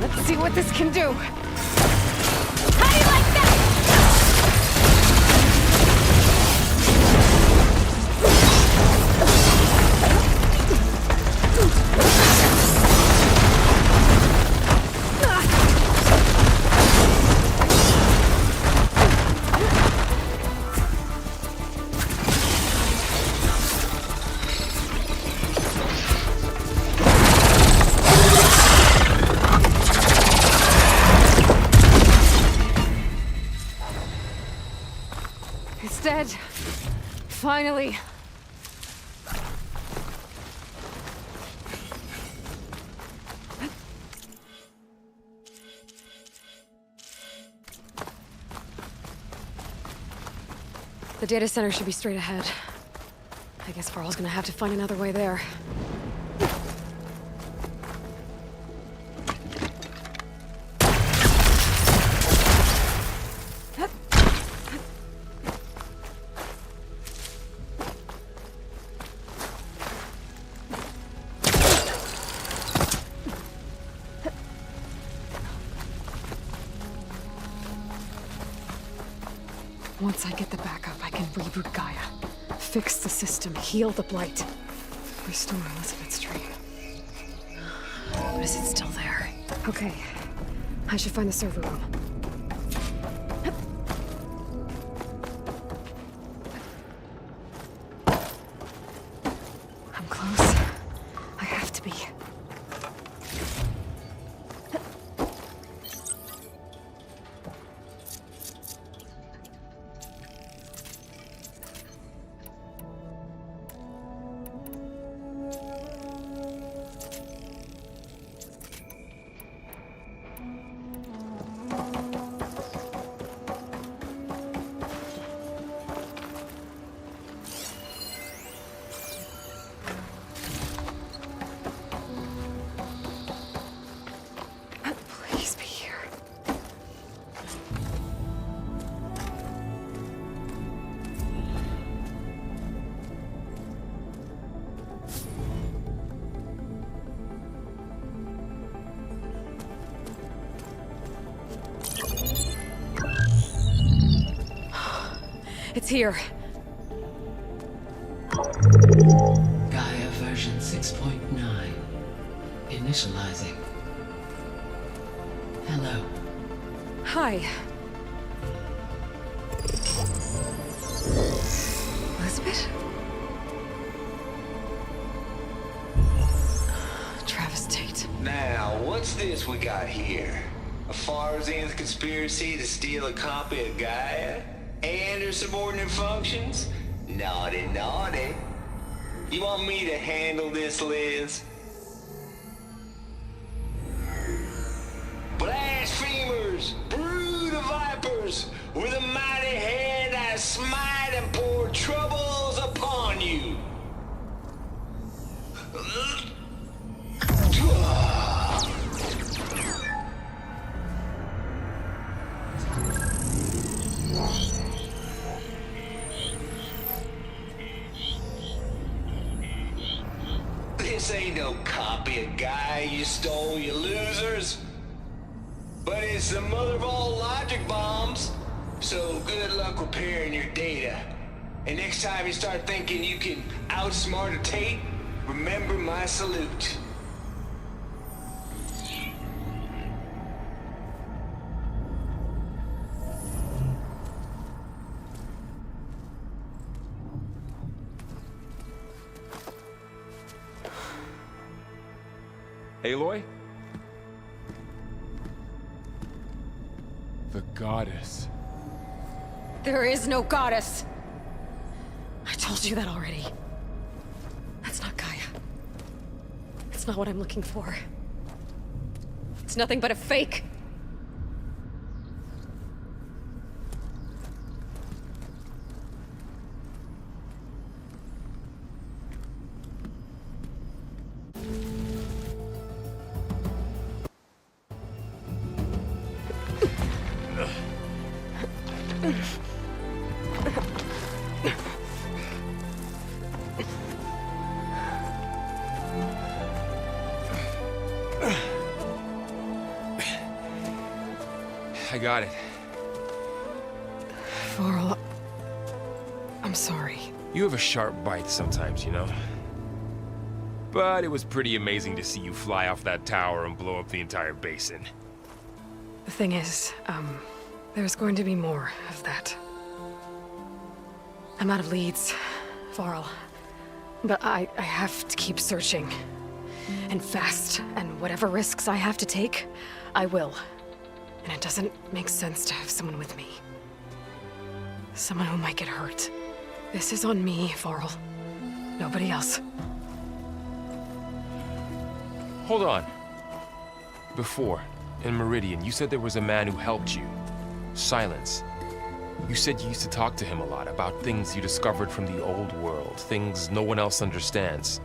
Let's see what this can do. How do you like that? It's dead. Finally. The data center should be straight ahead. I guess Varl's gonna have to find another way there. Once I get the backup, I can reboot Gaia. Fix the system, heal the blight. Restore Elizabeth's dream. But is it still there? Okay. I should find the server room. I'm close. I have to be. Please be here. It's here. Gaia version 6.9. Initializing. Hello. Hi. Elizabeth? Travis Tate. Now, what's this we got here? A Farzian's conspiracy to steal a copy of Gaia? And her subordinate functions? Naughty, naughty. You want me to handle this, Liz? Blasphemers, brood of vipers, with a mighty hand I smite and pour troubles upon you. This ain't no copy of Gaia you stole, you losers. But it's the mother of all logic bombs. So good luck repairing your data. And next time you start thinking you can outsmart a Tate, remember my salute. Aloy? The goddess. There is no goddess! I told you that already. That's not Gaia. It's not what I'm looking for. It's nothing but a fake. I got it. Varl, I'm sorry. You have a sharp bite sometimes, you know? But it was pretty amazing to see you fly off that tower and blow up the entire basin. The thing is, there's going to be more of that. I'm out of leads, Varl. But I have to keep searching. And fast, and whatever risks I have to take, I will. And it doesn't make sense to have someone with me. Someone who might get hurt. This is on me, Varl. Nobody else. Hold on. Before, in Meridian, you said there was a man who helped you. Silence. You said you used to talk to him a lot about things you discovered from the old world, things no one else understands.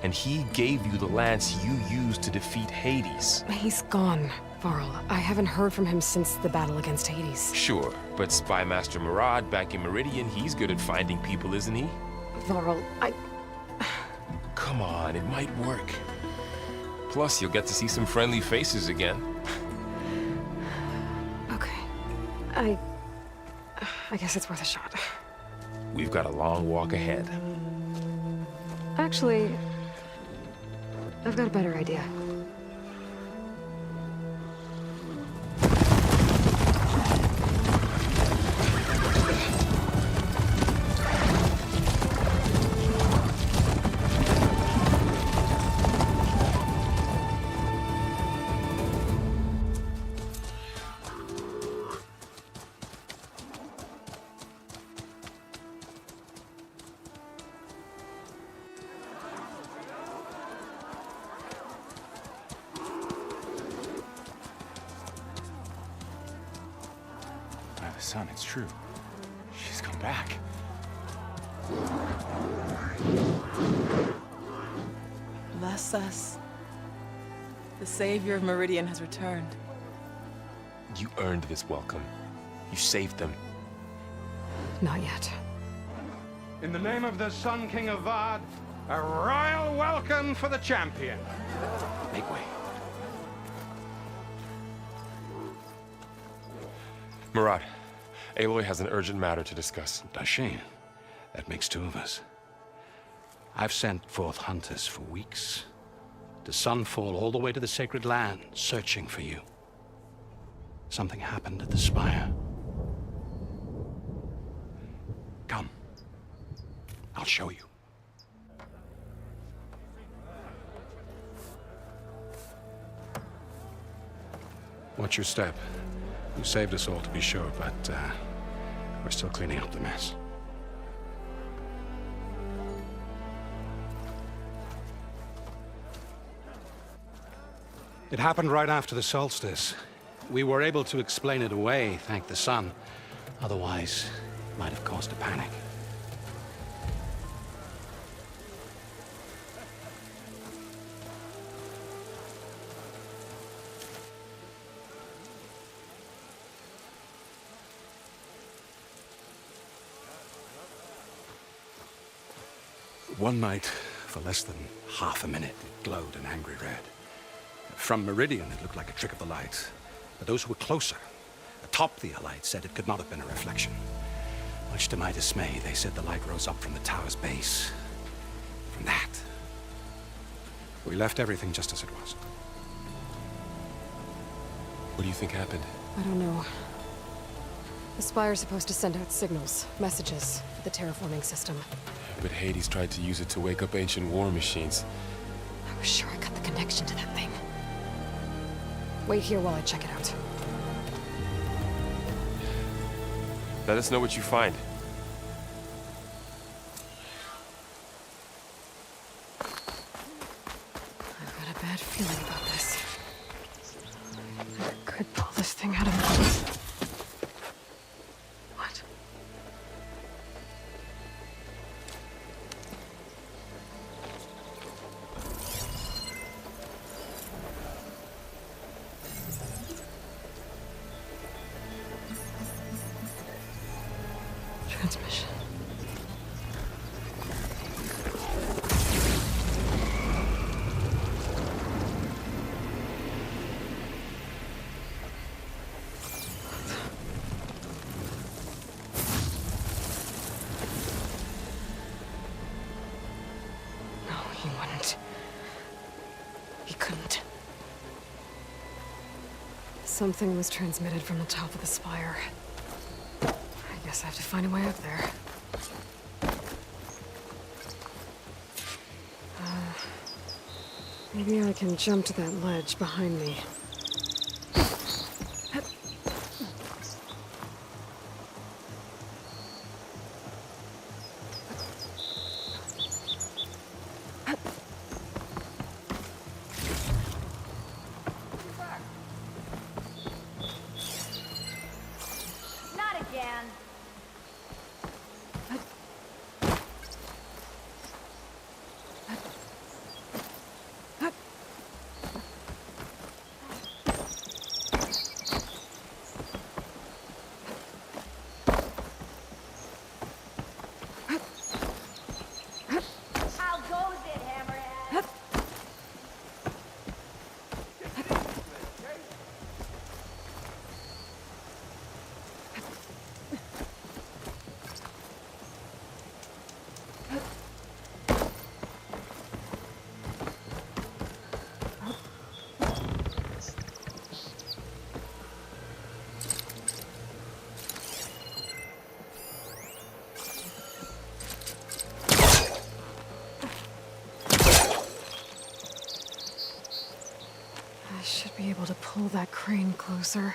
And he gave you the lance you used to defeat Hades. He's gone, Varl. I haven't heard from him since the battle against Hades. Sure, but Spy Master Murad back in Meridian, he's good at finding people, isn't he? Varl, Come on, it might work. Plus, you'll get to see some friendly faces again. Okay. I guess it's worth a shot. We've got a long walk ahead. Actually, I've got a better idea. Son, it's true. She's come back. Bless us. The savior of Meridian has returned. You earned this welcome. You saved them. Not yet. In the name of the Sun King of Vard, a royal welcome for the champion. Make way. Murad, Aloy has an urgent matter to discuss. Dashane, that makes two of us. I've sent forth hunters for weeks, to Sunfall all the way to the Sacred Land, searching for you. Something happened at the Spire. Come. I'll show you. Watch your step. You saved us all, to be sure, but we're still cleaning up the mess. It happened right after the solstice. We were able to explain it away, thank the sun. Otherwise, it might have caused a panic. One night, for less than half a minute, it glowed an angry red. From Meridian, it looked like a trick of the light. But those who were closer Atop the ALOY said it could not have been a reflection. Much to my dismay, they said the light rose up from the tower's base. From that. We left everything just as it was. What do you think happened? I don't know. The Spire's supposed to send out signals, messages, for the terraforming system. But Hades tried to use it to wake up ancient war machines. I was sure I got the connection to that thing. Wait here while I check it out. Let us know what you find. I've got a bad feeling about this. I could pull this thing out of me. What? Transmission. No, he wouldn't. He couldn't. Something was transmitted from the top of the spire. I guess I have to find a way up there. Maybe I can jump to that ledge behind me. Not again. How goes it, Hammerhead? I should be able to pull that crane closer.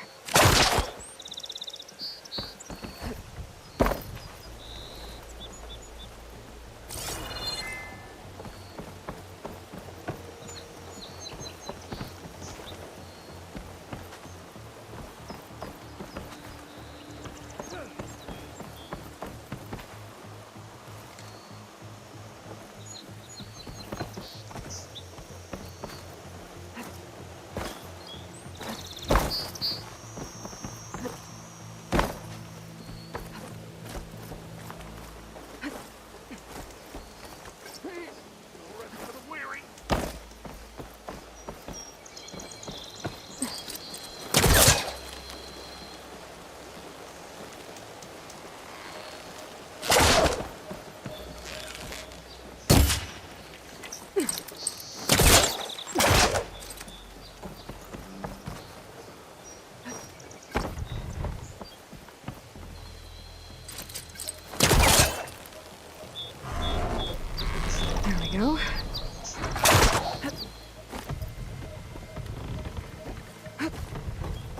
There we go.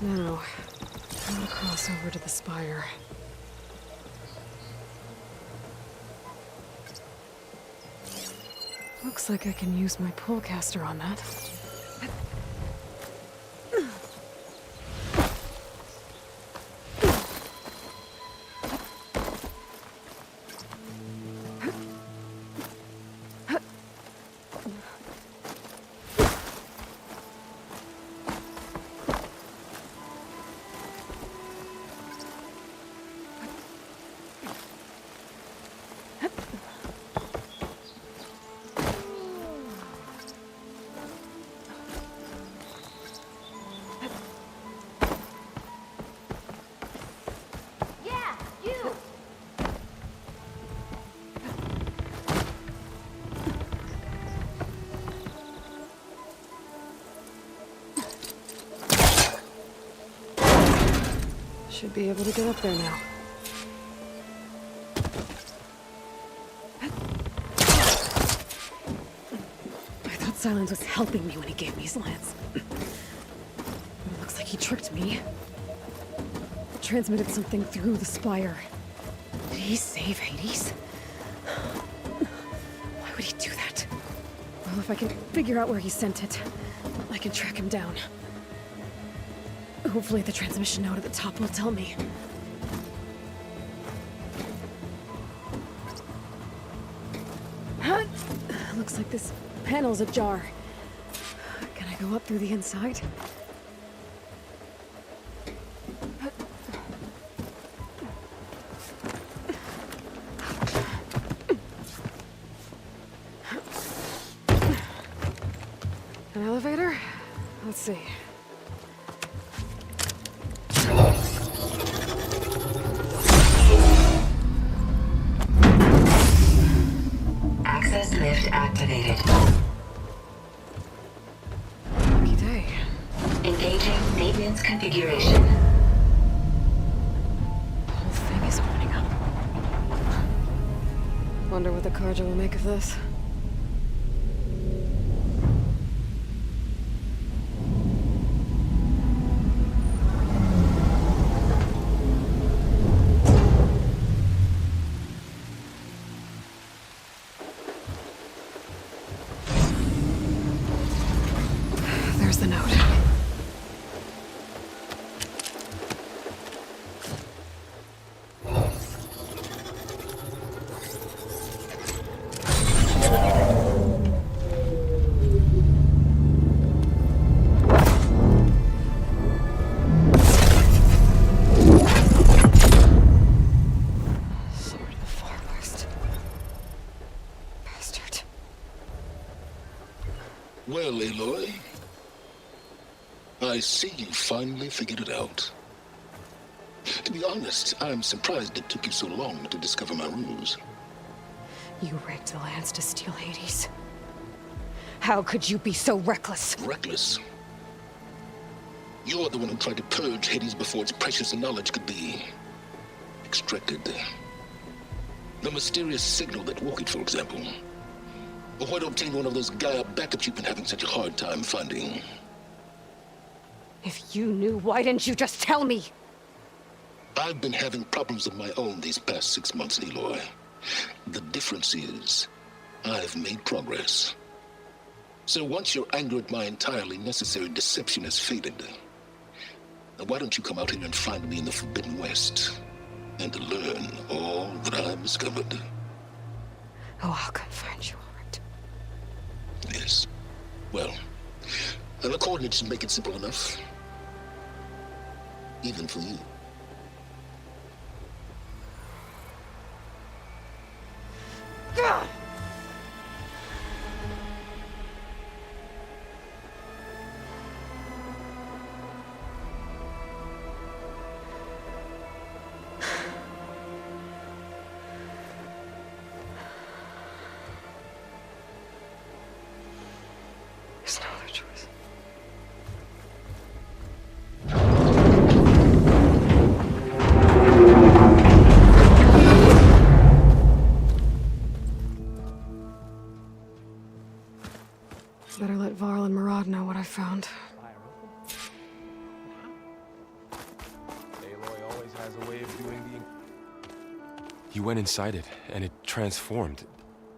Now, I'm gonna cross over to the spire. Looks like I can use my pullcaster on that. Should be able to get up there now. I thought Silence was helping me when he gave me his lance. It looks like he tricked me. Transmitted something through the spire. Did he save Hades? Why would he do that? Well, if I can figure out where he sent it, I can track him down. Hopefully the transmission node at the top will tell me. Looks like this panel's ajar. Can I go up through the inside? An elevator? Let's see. Access lift activated. Lucky day. Engaging maintenance configuration. The whole thing is opening up. Wonder what the Carja will make of this. There's the note. Sword of the Far West. Bastard. Well, Aloy, I see you finally figured it out. To be honest, I'm surprised it took you so long to discover my ruse. You rigged the lance to steal Hades. How could you be so reckless? Reckless? You're the one who tried to purge Hades before its precious knowledge could be extracted. The mysterious signal that woke it, for example. Or why to obtain one of those Gaia backups you've been having such a hard time finding. If you knew, why didn't you just tell me? I've been having problems of my own these past 6 months, Aloy. The difference is, I've made progress. So once your anger at my entirely necessary deception has faded, now why don't you come out here and find me in the Forbidden West, and learn all that I've discovered? Oh, I'll come find you, all right. Yes. Well, the coordinates should make it simple enough. Even for you. Gah! There's no other choice. Better let Varl and Murad know what I found. ALOY always has a way of doing the... You went inside it, and it transformed.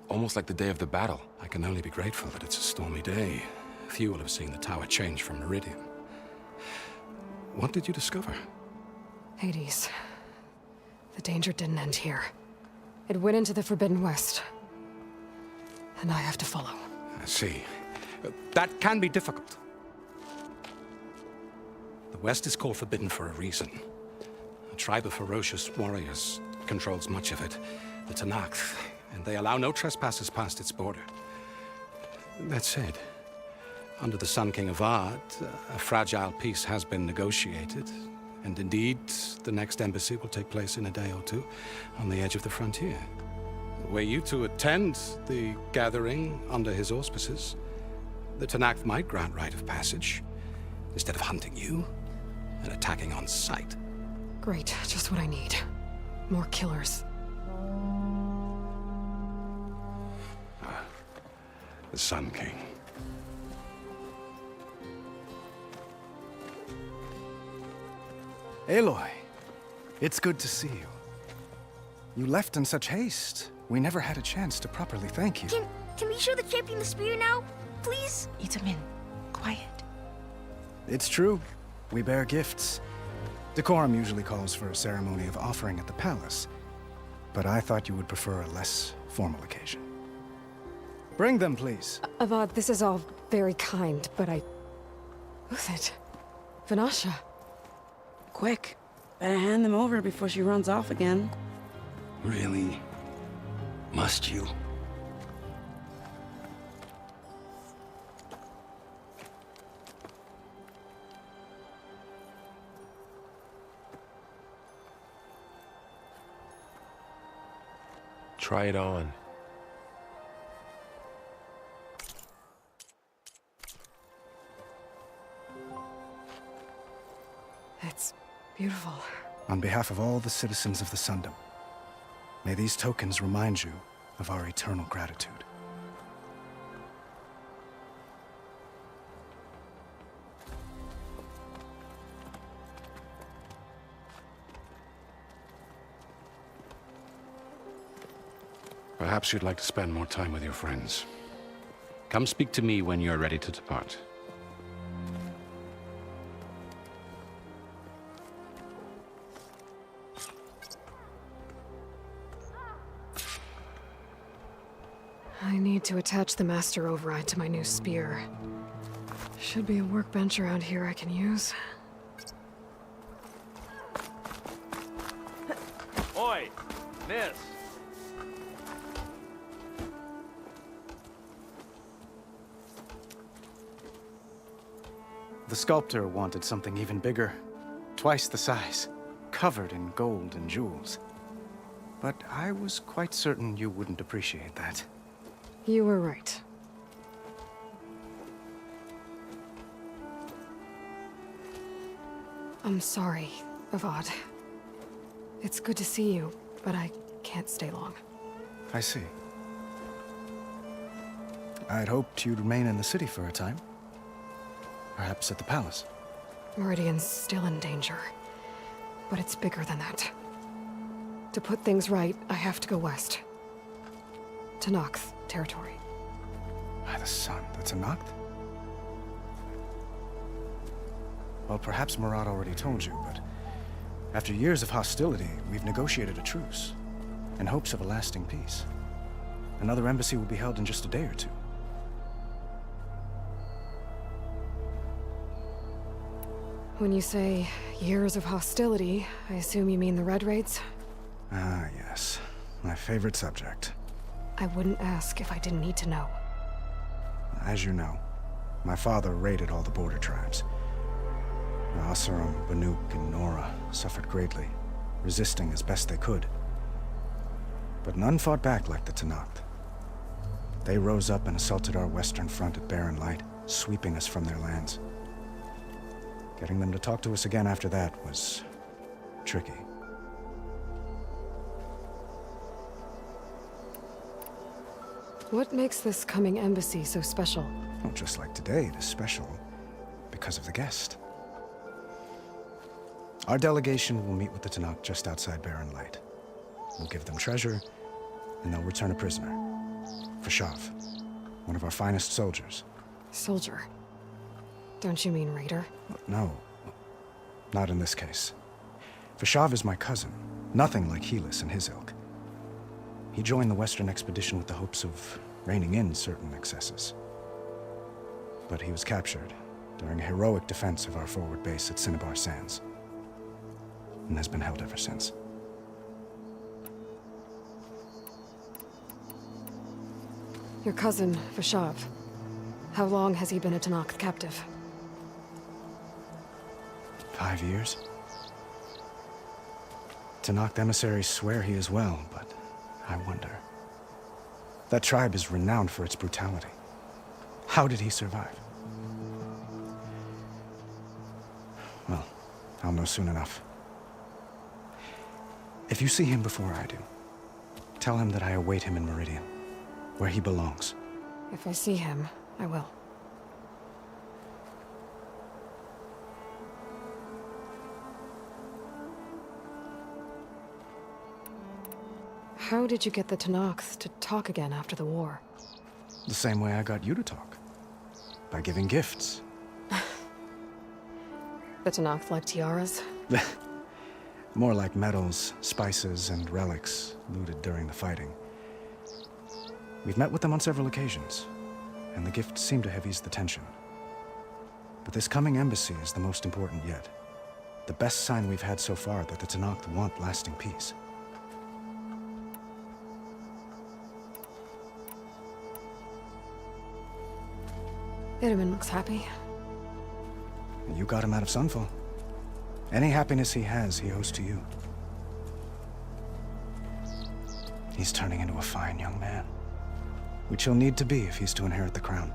Almost like the day of the battle. I can only be grateful that it's a stormy day. Few will have seen the tower change from Meridian. What did you discover? Hades. The danger didn't end here. It went into the Forbidden West. And I have to follow. I see. That can be difficult. The West is called Forbidden for a reason. A tribe of ferocious warriors controls much of it, the Tanakh, and they allow no trespassers past its border. That said, under the Sun King of Ard, a fragile peace has been negotiated, and indeed, the next embassy will take place in a day or two on the edge of the frontier. Were you to attend the gathering under his auspices, the Tanakh might grant right of passage, instead of hunting you and attacking on sight. Great, just what I need. More killers. The Sun King. Aloy, it's good to see you. You left in such haste. We never had a chance to properly thank you. Can we show the champion the spear now? Please? Itamin, quiet. It's true. We bear gifts. Decorum usually calls for a ceremony of offering at the palace, but I thought you would prefer a less formal occasion. Bring them, please. Avad, this is all very kind, but Who's it? Vanasha. Quick. Better hand them over before she runs off again. Really? Must you? Try it on. It's beautiful. On behalf of all the citizens of the Sundom, may these tokens remind you of our eternal gratitude. Perhaps you'd like to spend more time with your friends. Come speak to me when you're ready to depart. I need to attach the master override to my new spear. Should be a workbench around here I can use. Oi! Miss! The sculptor wanted something even bigger, twice the size, covered in gold and jewels. But I was quite certain you wouldn't appreciate that. You were right. I'm sorry, Avad. It's good to see you, but I can't stay long. I see. I'd hoped you'd remain in the city for a time. Perhaps at the palace. Meridian's still in danger, but it's bigger than that. To put things right, I have to go west. To Nox territory. By the sun, that's a Noct? Well, perhaps Murad already told you, but after years of hostility, we've negotiated a truce in hopes of a lasting peace. Another embassy will be held in just a day or two. When you say years of hostility, I assume you mean the Red Raids? Ah, yes. My favorite subject. I wouldn't ask if I didn't need to know. As you know, my father raided all the border tribes. Asurum, Banuk, and Nora suffered greatly, resisting as best they could. But none fought back like the Tenakth. They rose up and assaulted our western front at Barren Light, sweeping us from their lands. Getting them to talk to us again after that was tricky. What makes this coming embassy so special? Well, just like today, it is special because of the guest. Our delegation will meet with the Tenakth just outside Barren Light. We'll give them treasure, and they'll return a prisoner. Fashav, one of our finest soldiers. Soldier? Don't you mean raider? No, not in this case. Fashav is my cousin, nothing like Helis and his ilk. He joined the Western expedition with the hopes of reining in certain excesses. But he was captured during a heroic defense of our forward base at Cinnabar Sands, and has been held ever since. Your cousin, Fashav. How long has he been a Tenakth captive? 5 years. Tenakth emissaries swear he is well, but I wonder. That tribe is renowned for its brutality. How did he survive? Well, I'll know soon enough. If you see him before I do, tell him that I await him in Meridian, where he belongs. If I see him, I will. How did you get the Tanakhs to talk again after the war? The same way I got you to talk. By giving gifts. The Tanakhs like tiaras? More like medals, spices, and relics looted during the fighting. We've met with them on several occasions, and the gifts seem to have eased the tension. But this coming embassy is the most important yet. The best sign we've had so far that the Tanakh want lasting peace. Itaman looks happy. You got him out of Sunfall. Any happiness he has, he owes to you. He's turning into a fine young man, which he'll need to be if he's to inherit the crown.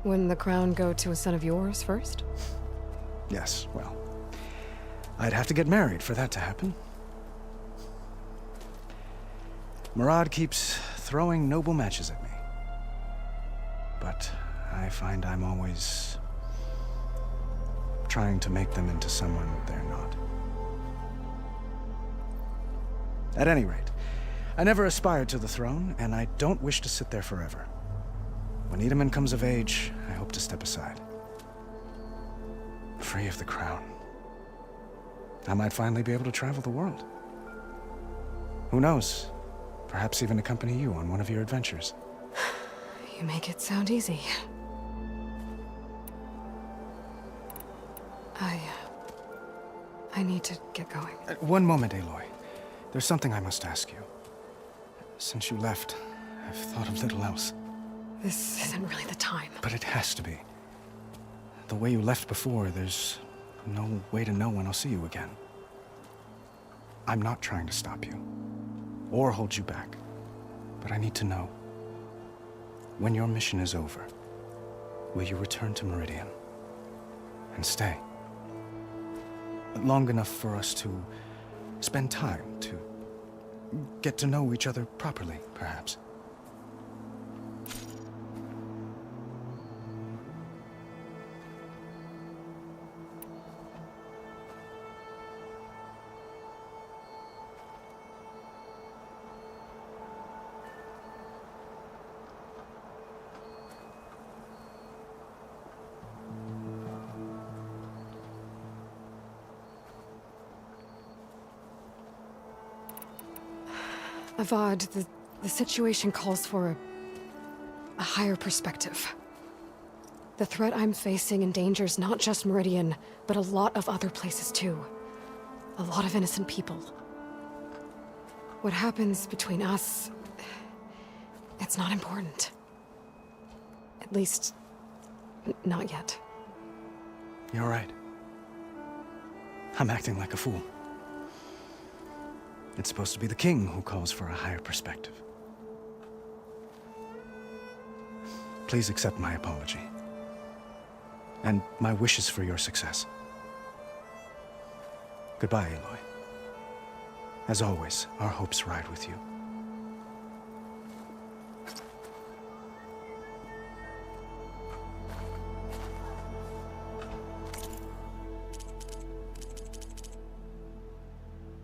Wouldn't the crown go to a son of yours first? Yes, well, I'd have to get married for that to happen. Murad keeps throwing noble matches at me. But I find I'm always trying to make them into someone they're not. At any rate, I never aspired to the throne, and I don't wish to sit there forever. When Itaman comes of age, I hope to step aside. Free of the crown. I might finally be able to travel the world. Who knows? Perhaps even accompany you on one of your adventures. You make it sound easy. I need to get going. One moment, Aloy. There's something I must ask you. Since you left, I've thought of little else. This isn't really the time. But it has to be. The way you left before, there's no way to know when I'll see you again. I'm not trying to stop you, or hold you back. But I need to know. When your mission is over, will you return to Meridian? And stay? Long enough for us to spend time, to get to know each other properly, perhaps. Avad, the situation calls for a higher perspective. The threat I'm facing endangers not just Meridian, but a lot of other places too. A lot of innocent people. What happens between us, it's not important. At least, not yet. You're right. I'm acting like a fool. It's supposed to be the king who calls for a higher perspective. Please accept my apology. And my wishes for your success. Goodbye, Aloy. As always, our hopes ride with you.